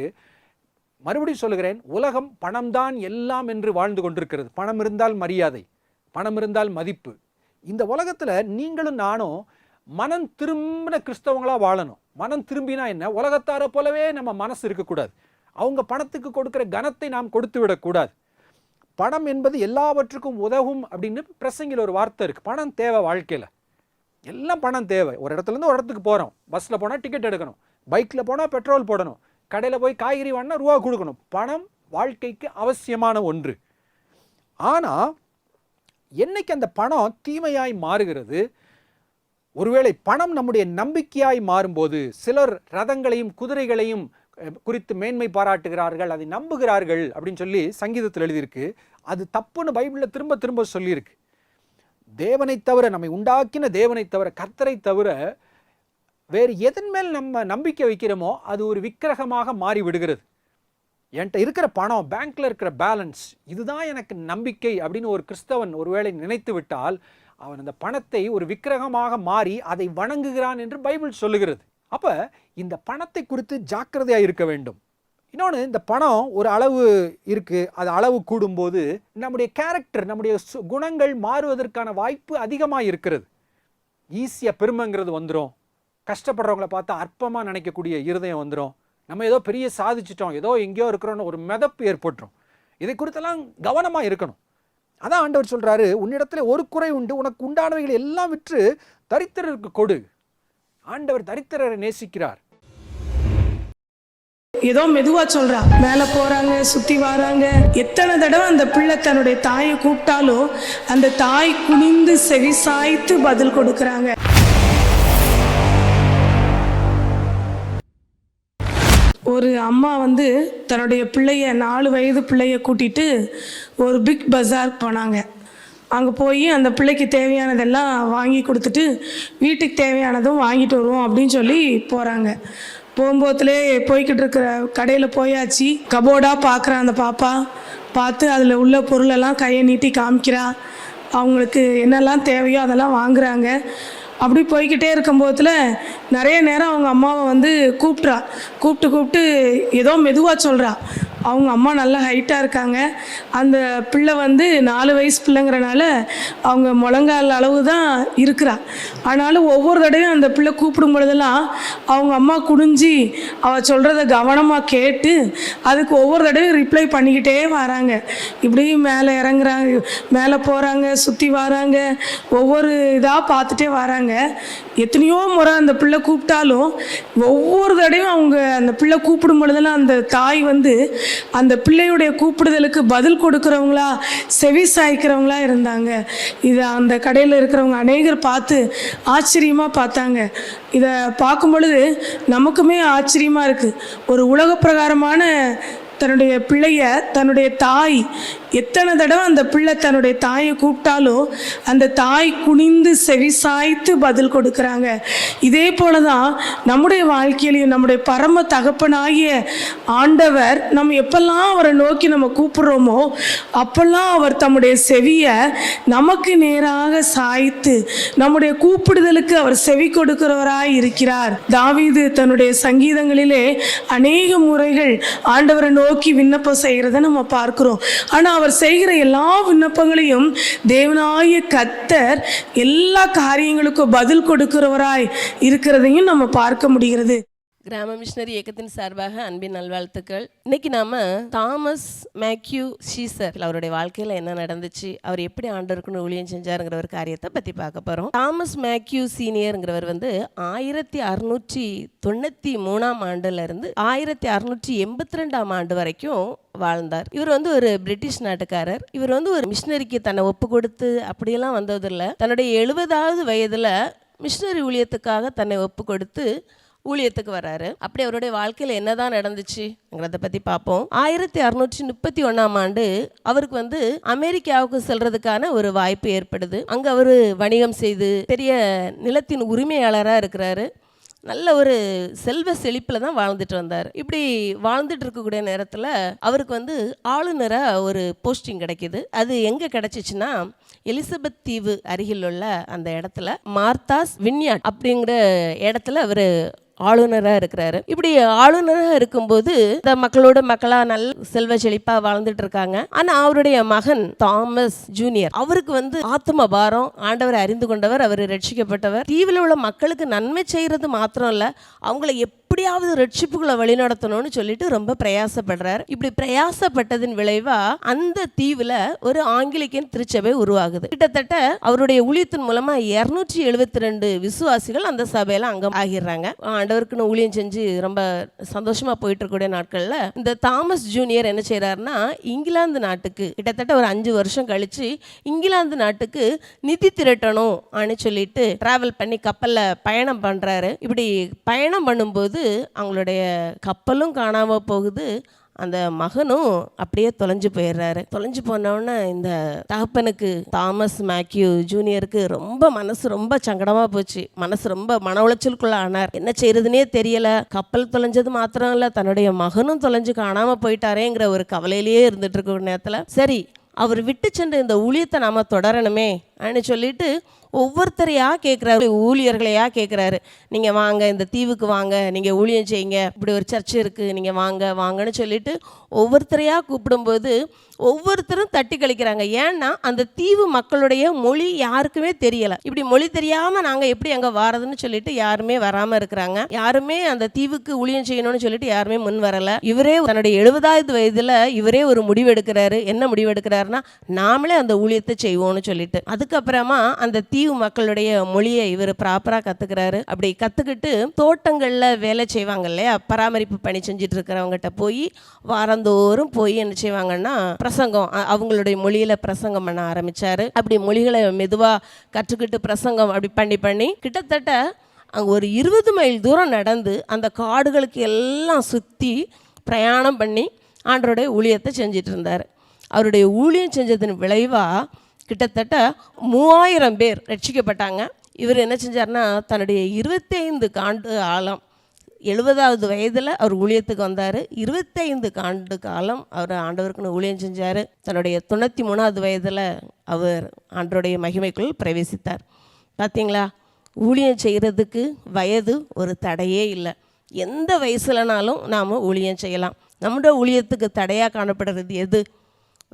மறுபடியும் சொல்லுகிறேன், உலகம் பணம்தான் எல்லாம் என்று வாழ்ந்து கொண்டிருக்கிறது. பணம் இருந்தால் மரியாதை, பணம் இருந்தால் மதிப்பு. இந்த உலகத்தில் நீங்களும் நானும் மனம் திரும்பின கிறிஸ்தவங்களாக வாழணும். மனம் திரும்பினா என்ன, உலகத்தாரை போலவே நம்ம மனசு இருக்கக்கூடாது. அவங்க பணத்துக்கு கொடுக்குற கனத்தை நாம் கொடுத்து விடக்கூடாது. பணம் என்பது எல்லாவற்றுக்கும் உதவும் அப்படின்னு பிரசங்கில் ஒரு வார்த்தை இருக்குது. பணம் தேவை வாழ்க்கையில், எல்லாம் பணம் தேவை. ஒரு இடத்துலேருந்து ஒரு இடத்துக்கு போகிறோம், பஸ்ஸில் போனால் டிக்கெட் எடுக்கணும், பைக்கில் போனால் பெட்ரோல் போடணும், கடையில் போய் காய்கறி வாங்கினா ரூபா கொடுக்கணும். பணம் வாழ்க்கைக்கு அவசியமான ஒன்று. ஆனால் என்னைக்கு அந்த பணம் தீமையாய் மாறுகிறது, ஒருவேளை பணம் நம்முடைய நம்பிக்கையாய் மாறும்போது, சிலர் ரதங்களையும் குதிரைகளையும் குறித்து மேன்மை பாராட்டுகிறார்கள், அதை நம்புகிறார்கள் அப்படின்னு சொல்லி சங்கீதத்தில் எழுதியிருக்கு. அது தப்புன்னு பைபிளில் திரும்ப திரும்ப சொல்லியிருக்கு. தேவனை தவிர, நம்மை உண்டாக்கின தேவனை தவிர, கர்த்தரை தவிர வேறு எதன் மேல் நம்ம நம்பிக்கை வைக்கிறோமோ அது ஒரு விக்கிரகமாக மாறி விடுகிறது. என்கிட்ட இருக்கிற பணம், பேங்க்ல இருக்கிற பேலன்ஸ், இதுதான் எனக்கு நம்பிக்கை அப்படின்னு ஒரு கிறிஸ்தவன் ஒருவேளை நினைத்து விட்டால் அவன் அந்த பணத்தை ஒரு விக்கிரகமாக மாறி அதை வணங்குகிறான் என்று பைபிள் சொல்லுகிறது. அப்போ இந்த பணத்தை குறித்து ஜாக்கிரதையாக இருக்க வேண்டும். இன்னொன்று, இந்த பணம் ஒரு அளவு இருக்குது, அது அளவு கூடும்போது நம்முடைய கேரக்டர், நம்முடைய குணங்கள் மாறுவதற்கான வாய்ப்பு அதிகமாக இருக்கிறது. ஈஸியாக பெருமைங்கிறது வந்துடும். கஷ்டப்படுறவங்களை பார்த்தா அற்பமாக நினைக்கக்கூடிய இருதயம் வந்துடும். நம்ம ஏதோ பெரிய சாதிச்சிட்டோம், ஏதோ எங்கேயோ இருக்கிறோன்னு ஒரு மிதப்பு ஏற்பட்டுரும். இதை குறித்தெல்லாம் கவனமாக இருக்கணும். அதான் ஆண்டவர் சொல்கிறாரு, உன்னிடத்துல ஒரு குறை உண்டு, உனக்கு உண்டானவைகளை எல்லாம் விற்று தரித்திரருக்கு கொடு. ஆண்டவர் தரித்திரரை நேசிக்கிறார். ஏதோ மெதுவா சொல்றா, மேல போறாங்க, சுத்தி வராங்க. எத்தனை தடவை அந்த பிள்ளை தன்னுடைய தாயை கூப்பிட்டாலும் அந்த தாய் குனிந்து செவி சாய்த்து பதில் கொடுக்கறாங்க. ஒரு அம்மா தன்னுடைய பிள்ளைய 4 வயது பிள்ளைய கூட்டிட்டு ஒரு பிக் பஜார் போனாங்க. அங்கே போய் அந்த பிள்ளைக்கு தேவையானதெல்லாம் வாங்கி கொடுத்துட்டு வீட்டுக்கு தேவையானதும் வாங்கிட்டு வருவோம் அப்படின்னு சொல்லி போகிறாங்க. போகும்போதுலே போய்கிட்டு இருக்கிற கடையில் போயாச்சு. கபோர்டாக பார்க்குறா அந்த பாப்பா. பார்த்து அதில் உள்ள பொருளெல்லாம் கையை நீட்டி காமிக்கிறா. அவங்களுக்கு என்னெல்லாம் தேவையோ அதெல்லாம் வாங்குறாங்க. அப்படி போய்கிட்டே இருக்கும்போதுல நிறைய நேரம் அவங்க அம்மாவை கூப்பிட்டு ஏதோ மெதுவாக சொல்கிறா. அவங்க அம்மா நல்லா ஹைட்டாக இருக்காங்க. அந்த பிள்ளை 4 வயசு பிள்ளைங்கிறனால அவங்க முழங்கால் அளவு தான் இருக்கிறா. ஆனாலும் ஒவ்வொரு தடவையும் அந்த பிள்ளை கூப்பிடும் பொழுதெல்லாம் அவங்க அம்மா குனிஞ்சி அவள் சொல்கிறத கவனமாக கேட்டு அதுக்கு ஒவ்வொரு தடவையும் ரிப்ளை பண்ணிக்கிட்டே வராங்க. இப்படி மேலே இறங்குறாங்க, மேலே போகிறாங்க, சுற்றி வராங்க, ஒவ்வொரு இதாக பார்த்துட்டே வராங்க. எத்தனையோ முறை அந்த பிள்ளை கூப்பிட்டாலும் ஒவ்வொரு தடவையும் அவங்க அந்த பிள்ளை கூப்பிடும் பொழுதெல்லாம் அந்த தாய் அந்த பிள்ளையுடைய கூப்பிடுதலுக்கு பதில் கொடுக்குறவங்களா செவி சாய்க்கிறவங்களா இருந்தாங்க. இதை அந்த கடையில் இருக்கிறவங்க அநேகர் பார்த்து ஆச்சரியமாக பார்த்தாங்க. இதை பார்க்கும் பொழுது நமக்குமே ஆச்சரியமாக இருக்குது. ஒரு உலக பிரகாரமான தன்னுடைய பிள்ளைய தன்னுடைய தாய் எத்தனை தடவை அந்த பிள்ளை தன்னுடைய தாயை கூப்பிட்டாலும் அந்த தாய் குனிந்து செவி சாய்த்து பதில் கொடுக்குறாங்க. இதே போல தான் நம்முடைய வாழ்க்கையிலையும் நம்முடைய பரம தகப்பனாகிய ஆண்டவர் நம்ம எப்பெல்லாம் அவரை நோக்கி நம்ம கூப்பிடுறோமோ அப்பெல்லாம் அவர் தம்முடைய செவியை நமக்கு நேராக சாய்த்து நம்முடைய கூப்பிடுதலுக்கு அவர் செவி கொடுக்கிறவராய் இருக்கிறார். தாவீது தன்னுடைய சங்கீதங்களிலே அநேக முறைகள் ஆண்டவரை நோக்கி விண்ணப்பம் செய்கிறத நம்ம பார்க்கிறோம். ஆனால் அவர் செய்கிற எல்லா விண்ணப்பங்களையும் தேவனாகிய கர்த்தர் எல்லா காரியங்களுக்கும் பதில் கொடுக்கிறவராய் இருக்கிறதையும் நம்ம பார்க்க முடிகிறது. கிராம மிஷனரி இயக்கத்தின் சார்பாக அன்பின் நல்வாழ்த்துக்கள். இன்னைக்கு நாம தாமஸ் மேக்யூ சீசர் அவருடைய வாழ்க்கையில் என்ன நடந்துச்சு, அவர் எப்படி ஆண்டவருக்குன்னு ஊழியம் செஞ்சாருங்கிற ஒரு காரியத்தை பற்றி பார்க்க போகிறோம். தாமஸ் மேக்யூ சீனியருங்கிறவர் 1693 ஆண்டுலேருந்து 1682 ஆண்டு வரைக்கும் வாழ்ந்தார். இவர் ஒரு பிரிட்டிஷ் நாட்டுக்காரர். இவர் ஒரு மிஷினரிக்கு தன்னை ஒப்பு கொடுத்து அப்படியெல்லாம் வந்ததில்லை. தன்னுடைய 70வது வயதில் மிஷினரி ஊழியத்துக்காக தன்னை ஒப்பு கொடுத்து ஊழியத்துக்கு வராரு. அப்படி அவருடைய வாழ்க்கையில் என்னதான் நடந்துச்சுங்கிறத பற்றி பார்ப்போம். 1631 ஆண்டு அவருக்கு அமெரிக்காவுக்கு செல்றதுக்கான ஒரு வாய்ப்பு ஏற்படுது. அங்கே அவர் வணிகம் செய்து பெரிய நிலத்தின் உரிமையாளராக இருக்கிறாரு. நல்ல ஒரு செல்வ செழிப்பில் தான் வாழ்ந்துட்டு வந்தார். இப்படி வாழ்ந்துட்டு இருக்கக்கூடிய நேரத்தில் அவருக்கு ஆளுநராக ஒரு போஸ்டிங் கிடைக்கிது. அது எங்கே கிடைச்சிச்சுன்னா எலிசபெத் தீவு அருகில் உள்ள அந்த இடத்துல மார்த்தாஸ் வின்யார்ட் அப்படிங்கிற இடத்துல அவர் ஆளுநராக இருக்கிறாரு. இப்படி ஆளுநராக இருக்கும்போது இந்த மக்களோட மக்களாக நல்ல செல்வ செழிப்பாக வாழ்ந்துட்டு இருக்காங்க. ஆனால் அவருடைய மகன் தாமஸ் ஜூனியர் அவருக்கு ஆத்ம பாரம். ஆண்டவரை அறிந்து கொண்டவர், அவர் ரட்சிக்கப்பட்டவர். தீவில் உள்ள மக்களுக்கு நன்மை செய்கிறது மாத்திரம் இல்லை, அவங்கள எப்படியாவது ரட்சிப்புகளை வழிநடத்தணும்னு சொல்லிட்டு ரொம்ப பிரயாசப்படுறார். இப்படி பிரயாசப்பட்டதின் விளைவா அந்த தீவுல ஒரு ஆங்கிலிக்கன் திருச்சபை உருவாகுது. கிட்டத்தட்ட அவருடைய ஊழியத்தின் மூலமா 272 விசுவாசிகள் அந்த சபையில அங்கம் ஆகிடுறாங்க. ஆண்டவருக்குன்னு ஊழியம் செஞ்சு ரொம்ப சந்தோஷமா போயிட்டு இருக்கக்கூடிய நாட்கள்ல இந்த தாமஸ் ஜூனியர் என்ன செய்யறாருன்னா இங்கிலாந்து நாட்டுக்கு கிட்டத்தட்ட ஒரு 5 வருஷம் கழிச்சு இங்கிலாந்து நாட்டுக்கு நிதி திரட்டணும் அப்படின்னு சொல்லிட்டு டிராவல் பண்ணி கப்பல்ல பயணம் பண்றாரு. இப்படி பயணம் பண்ணும்போது அவங்களுடைய கப்பலும் காணாம போகுது, அந்த மகனும் அப்படியே தொலைஞ்சு போயிடுறாரு. தொலைஞ்சு போனோடனே இந்த தகப்பனுக்கு தாமஸ் மேக்யூ ஜூனியருக்கு மனசு ரொம்ப சங்கடமாக போச்சு. மனசு ரொம்ப மன உளைச்சலுக்குள்ள ஆனார். என்ன செய்யறதுனே தெரியல. கப்பல் தொலைஞ்சது மாத்திரம் இல்லை, தன்னுடைய மகனும் தொலைஞ்சு காணாமல் போயிட்டாரேங்கிற ஒரு கவலையிலேயே இருந்துட்டு இருக்க நேரத்தில் சரி அவர் விட்டு சென்ற இந்த ஊழியத்தை நாம தொடரணுமே அப்படின்னு சொல்லிட்டு ஒவ்வொருத்தரையாக கேட்குறாரு, ஊழியர்களையாக கேட்குறாரு. நீங்கள் வாங்க, இந்த தீவுக்கு வாங்க, நீங்கள் ஊழியம் செய்யுங்க, இப்படி ஒரு சர்ச் இருக்குது, நீங்கள் வாங்கன்னு சொல்லிட்டு ஒவ்வொருத்தரையாக கூப்பிடும்போது ஒவ்வொருத்தரும் தட்டி கழிக்கிறாங்க. ஏன்னா அந்த தீவு மக்களுடைய மொழி யாருக்குமே தெரியலை. இப்படி மொழி தெரியாமல் நாங்கள் எப்படி அங்கே வாரதுன்னு சொல்லிட்டு யாருமே வராமல் இருக்கிறாங்க. யாருமே அந்த தீவுக்கு ஊழியம் செய்யணும்னு சொல்லிட்டு யாருமே முன் வரலை. இவரே தன்னுடைய 70வது வயதில் இவரே ஒரு முடிவு எடுக்கிறாரு. என்ன முடிவு எடுக்கிறாருன்னா நாமளே அந்த ஊழியத்தை செய்வோம்னு சொல்லிட்டு அதுக்கப்புறமா அந்த தீவு மக்களுடைய மொழியை இவர் ப்ராப்பராக கற்றுக்கிறாரு. அப்படி கற்றுக்கிட்டு தோட்டங்களில் வேலை செய்வாங்க இல்லையா, பராமரிப்பு பணி செஞ்சுட்டு இருக்கிறவங்ககிட்ட போய் வாரந்தோறும் போய் என்ன செய்வாங்கன்னா பிரசங்கம், அவங்களுடைய மொழியில் பிரசங்கம் பண்ண ஆரம்பித்தார். அப்படி மொழிகளை மெதுவாக கற்றுக்கிட்டு பிரசங்கம் அப்படி பண்ணி கிட்டத்தட்ட அங்கே ஒரு 20 மைல் தூரம் நடந்து அந்த காடுகளுக்கு எல்லாம் சுற்றி பிரயாணம் பண்ணி ஆண்டவருடைய ஊழியத்தை செஞ்சிட்டு இருந்தார். அவருடைய ஊழியம் செஞ்சதன் விளைவாக கிட்டத்தட்ட 3000 பேர் ரட்சிக்கப்பட்டாங்க. இவர் என்ன செஞ்சார்னா தன்னுடைய 25 ஆண்டு காலம் 70வது வயதில் அவர் ஊழியத்துக்கு வந்தார். 25 ஆண்டு காலம் அவர் ஆண்டவருக்குன்னு ஊழியம் செஞ்சார். தன்னுடைய 93வது வயதில் அவர் ஆண்டவருடைய மகிமைக்குள் பிரவேசித்தார். பார்த்தீங்களா, ஊழியம் செய்கிறதுக்கு வயது ஒரு தடையே இல்லை. எந்த வயசுலனாலும் நாம் ஊழியம் செய்யலாம். நம்முடைய ஊழியத்துக்கு தடையாக காணப்படுறது எது?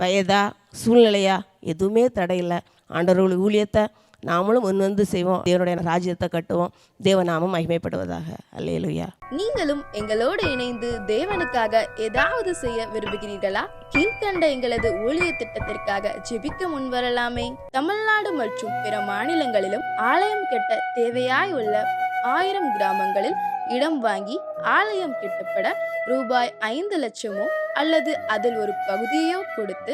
வயதா, சூழ்நிலையா? எதுவுமே தடையில்லை. ஆண்டவர்கள் ஊழியத்தை நாமளும் முன் செய்வோம். தேவனுடைய ராஜ்யத்தை கட்டுவோம். தேவநாமம் மகிமைப்படுவதாக. அல்லேலூயா. நீங்களும் எங்களோடு இணைந்து தேவனுக்காக ஏதாவது செய்ய விரும்புகிறீர்களா? கீழ்கண்ட எங்களது ஊழிய திட்டத்திற்காக ஜெபிக்க முன்வரலாமே. தமிழ்நாடு மற்றும் பிற மாநிலங்களிலும் ஆலயம் கட்ட தேவையாய் உள்ள 1000 கிராமங்களில் இடம் வாங்கி ஆலயம் கட்டப்பட ரூபாய் 5 லட்சமோ அல்லது அதில் ஒரு பகுதியோ கொடுத்து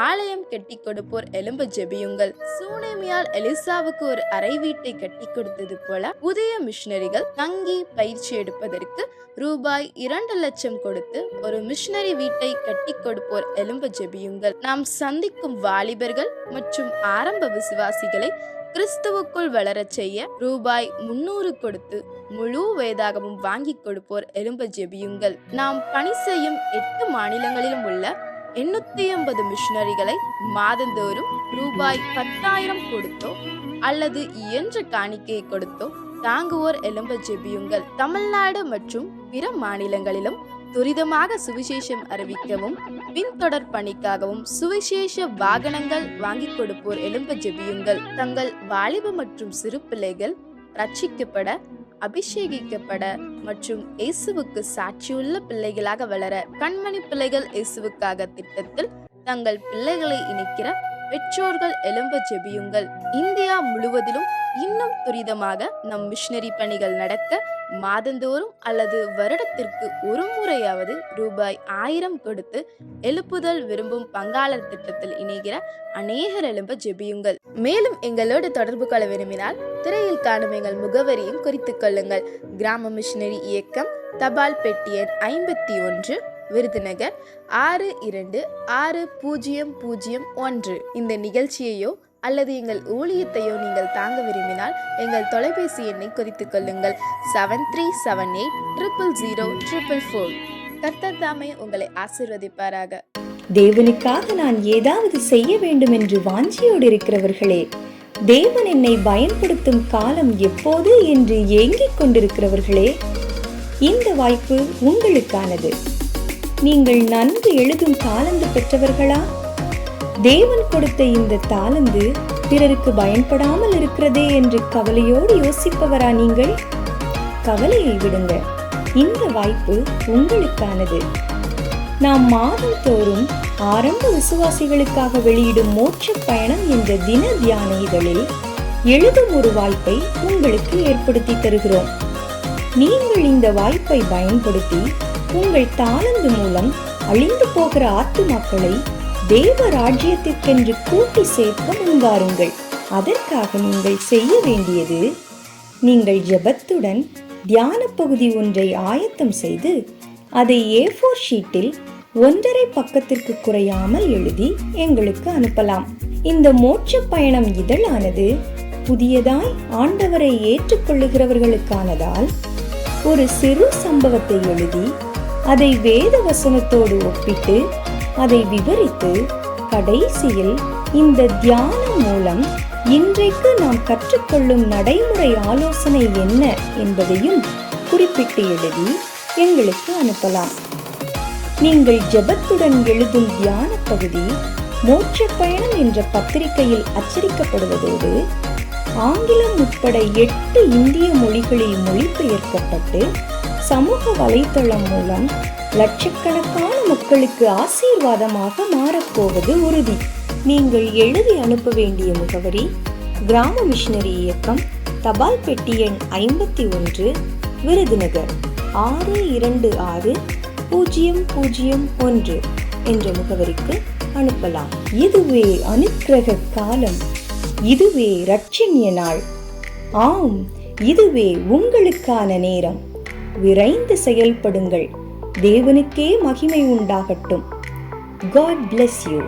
ஆலயம் கட்டி கொடுப்போர் எழும்ப ஜெபியுங்கள். சூனேமியால் எலிசாவுக்கு ஒரு அறை வீட்டை கட்டி கொடுத்தது போல புதிய மிஷனரிகள் தங்கி பயிற்சி எடுப்பதற்கு ரூபாய் 2 லட்சம் கொடுத்து ஒரு மிஷனரி வீட்டை கட்டி கொடுப்போர் எழும்ப ஜெபியுங்கள். நாம் சந்திக்கும் வாலிபர்கள் மற்றும் ஆரம்ப விசுவாசிகளை கிறிஸ்துவுக்குள் வளரச் செய்ய ரூபாய் 300 கொடுத்து முழு வேதாகமும் வாங்கி கொடுப்போர் எழும்ப ஜெபியுங்கள். நாம் பணி செய்யும் 8 மாநிலங்களிலும் உள்ள 850 மிஷனரிகளை மாதந்தோறும் ரூபாய் 10,000 கொடுத்தோ அல்லது இயன்ற காணிக்கையை கொடுத்தோ தாங்குவோர் எழும்ப ஜெபியுங்கள். தமிழ்நாடு மற்றும் பிற மாநிலங்களிலும் துரிதமாக சுவிசேஷம் அறிவிக்கவும் பின்தொடர் பணிக்காகவும் சுவிசேஷ வாகனங்கள் வாங்கி கொடுப்போர் எழும்ப ஜெபியுங்கள். தங்கள் வாலிப மற்றும் சிறு பிள்ளைகள் ரட்சிக்கப்பட, அபிஷேகிக்கப்பட மற்றும் இயேசுவுக்கு சாட்சியுள்ள பிள்ளைகளாக வளர கண்மணி பிள்ளைகள் இயேசுவுக்காக திட்டத்தில் தங்கள் பிள்ளைகளை இணைக்கிற பெற்றோர்கள் எழும்ப ஜெபியுங்கள். இந்தியா முழுவதிலும் இன்னும் துரிதமாக நம் மிஷனரி பணிகள் நடக்க மாதந்தோறும் அல்லது வருடத்திற்கு ஒரு முறையாவது ரூபாய் 1000 கொடுத்து எழுப்புதல் விரும்பும் பங்காளர் திட்டத்தில் இணைகிற அநேகர் எழும்ப ஜெபியுங்கள். மேலும் எங்களோடு தொடர்பு கொள்ள விரும்பினால் திரையில் காணும் எங்கள் முகவரியும் குறித்துக் கொள்ளுங்கள். கிராம மிஷனரி இயக்கம், தபால் பெட்டி எண் 51, விருதுநகர் 626001. இந்த நிகழ்ச்சியையோ அல்லது எங்கள் ஊழியத்தையோ நீங்கள் தாங்க விரும்பினால் எங்கள் தொலைபேசி எண்ணை குறித்துக் கொள்ளுங்கள். 7378000444. கர்த்தர் தாமே உங்களை ஆசீர்வதிப்பாராக. தேவனுக்காக நான் ஏதாவது செய்ய வேண்டும் என்று வாஞ்சியோடு இருக்கிறவர்களே, தேவன் என்னை பயன்படுத்தும் காலம் எப்போது என்று ஏங்கிக் கொண்டிருக்கிறவர்களே, இந்த வாய்ப்பு உங்களுக்கானது. நீங்கள் நன்கு எழுதும் தாளந்து பெற்றவர்களா? தேவன் கொடுத்த இந்த தாளந்து பிறருக்கு பயன்படாமல் இருக்கிறதே என்று கவலையோடு யோசிப்பவரா நீங்கள்? கவலையை விடுங்க, இந்த வாய்ப்பு உங்களுக்கானது. நாம் மாதந்தோறும் ஆரம்ப விசுவாசிகளுக்காக வெளியிடும் மோட்ச பயணம் என்ற தின தியான இதழில் எழுதும் ஒரு வாய்ப்பை உங்களுக்கு ஏற்படுத்தி தருகிறோம். நீங்கள் இந்த வாய்ப்பை பயன்படுத்தி உங்கள் தாளந்து மூலம் அழிந்து போகிற ஆத்துமாக்களை தேவ ராஜ்யத்திற்கென்று கூட்டி சேர்க்க முன்வாருங்கள். அதற்காக நீங்கள் செய்ய வேண்டியது, நீங்கள் ஜெபத்துடன் தியான பகுதி ஒன்றை ஆயத்தம் செய்து அதை A4 ஷீட்டில் 1.5 பக்கத்திற்கு குறையாமல் எழுதி எங்களுக்கு அனுப்பலாம். இந்த மோட்ச பயணம் இதழானது புதியதாய் ஆண்டவரை ஏற்றுக்கொள்ளுகிறவர்களுக்கானதால் ஒரு சிறு சம்பவத்தை எழுதி அதை வேத வசனத்தோடு ஒப்பிட்டு அதை விவரித்து கடைசியில் இந்த தியானம் மூலம் இன்றைக்கு நாம் கற்றுக்கொள்ளும் நடைமுறை ஆலோசனை என்ன என்பதையும் குறிப்பிட்டு எழுதி எங்களுக்கு அனுப்பலாம். நீங்கள் ஜெபத்துடன் எழுதும் தியான பகுதி மோட்ச பயணம் என்ற பத்திரிகையில் அச்சடிக்கப்படுவதோடு ஆங்கிலம் உட்பட 8 இந்திய மொழிகளில் மொழிபெயர்க்கப்பட்டு சமூக வலைத்தளம் மூலம் லட்சக்கணக்கான மக்களுக்கு ஆசீர்வாதமாக மாறப்போவது உறுதி. நீங்கள் எழுதி அனுப்ப வேண்டிய முகவரி: கிராம மிஷனரி இயக்கம், தபால் பெட்டி எண் 51, விருதுநகர் 626001 என்ற முகவரிக்கு அனுப்பலாம். இதுவே அனுக்கிரக காலம், இதுவே இரட்சணிய நாள். ஆம், இதுவே உங்களுக்கான நேரம். விரைந்து செயல்படுங்கள். தேவனுக்கே மகிமை உண்டாகட்டும். God bless you.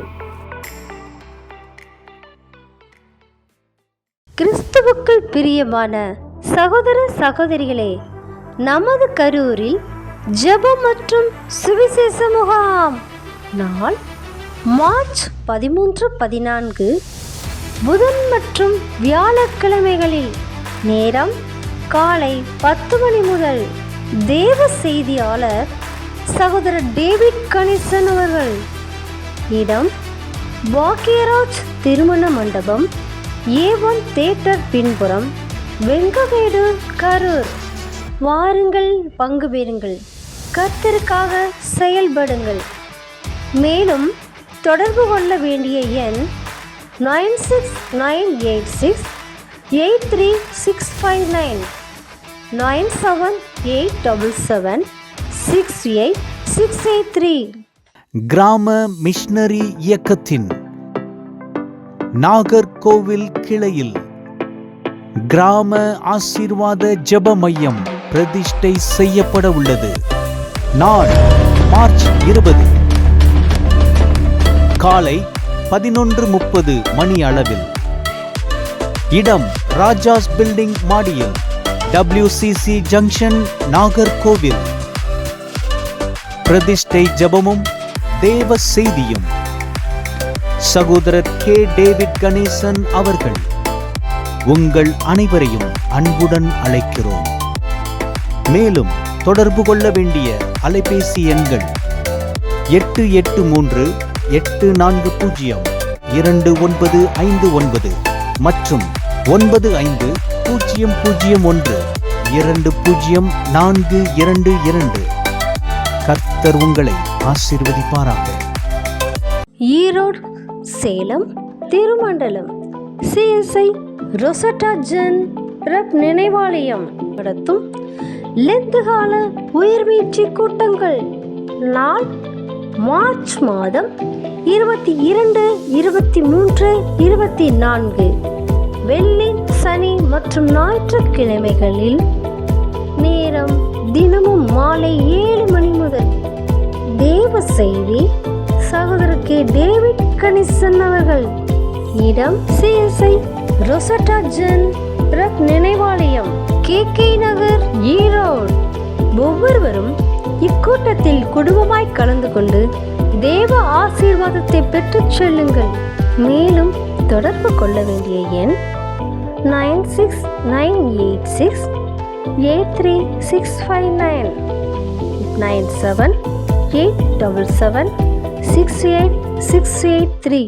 கிறிஸ்துவுக்குள் பிரியமான சகோதர சகோதரிகளே, நமது கரூரில் ஜெபம் மற்றும் சுவிசேஷ முகாம் நாள் மார்ச் 13-14 புதன் மற்றும் வியாழக்கிழமைகளில். நேரம் காலை 10 மணி முதல். தேவ செய்தியாளர் சகோதரர் டேவிட் கணேசன் அவர்கள். இடம் பாக்கியராஜ் திருமண மண்டபம், A1 தியேட்டர் பின்புறம், வெங்கவேடு, கரூர். வாருங்கள், பங்கு பெறுங்கள், கர்த்தருக்காக செயல்படுங்கள். மேலும் தொடர்பு கொள்ள வேண்டிய எண் 9698683659 978776863. கிராம மிஷனரி இயக்கத்தின் நாகர்கோவில் கிளையில் கிராம ஆசீர்வாத ஜெப மையம் பிரதிஷ்டை செய்யப்பட உள்ளது. நாள் மார்ச் 20 காலை 11:30 மணி அளவில். இடம் ராஜாஸ் பில்டிங் மாடியில், WCC ஜங்ஷன், நாகர்கோவில். பிரதிஷ்டை ஜெபமும் தேவ செய்தியும் சகோதரர் K. டேவிட் கணேசன் அவர்கள் உங்கள் அனைவரையும் அன்புடன் அழைக்கிறோம். மேலும் தொடர்பு கொள்ள வேண்டிய அலைபேசி எண்கள் 8830-840-2959 மற்றும் 9501-2042. கர்த்தர் உங்களை ஆசீர்வதிப்பாராக. ஈரோடு, சேலம், திருமண்டலம் CSI ரொசட்டா ஜென் ரப் நினைவாலயம் நடத்தும் லெந்துகால உயிர்மீட்சி கூட்டங்கள். நாள் மார்ச் மாதம் 22, 23, 24 வெள்ளி, சனி மற்றும் ஞாயிற்றுக்கிழமைகளில். நேரம் தினமும் மாலை 7 மணி முதல். தேவ செய்தி சகோதரர் K. டேவிட் கணேசன் அவர்கள். இடம் CSI ரொசட்டா ஜென் ரப் நினைவாலயம், KK நகர், ஈரோடு. ஒவ்வொருவரும் இக்கூட்டத்தில் குடும்பமாய் கலந்து கொண்டு தேவ ஆசீர்வாதத்தை பெற்றுச் செல்லுங்கள். மேலும் தொடர்பு கொள்ள வேண்டிய எண் 9698683659 9787768683.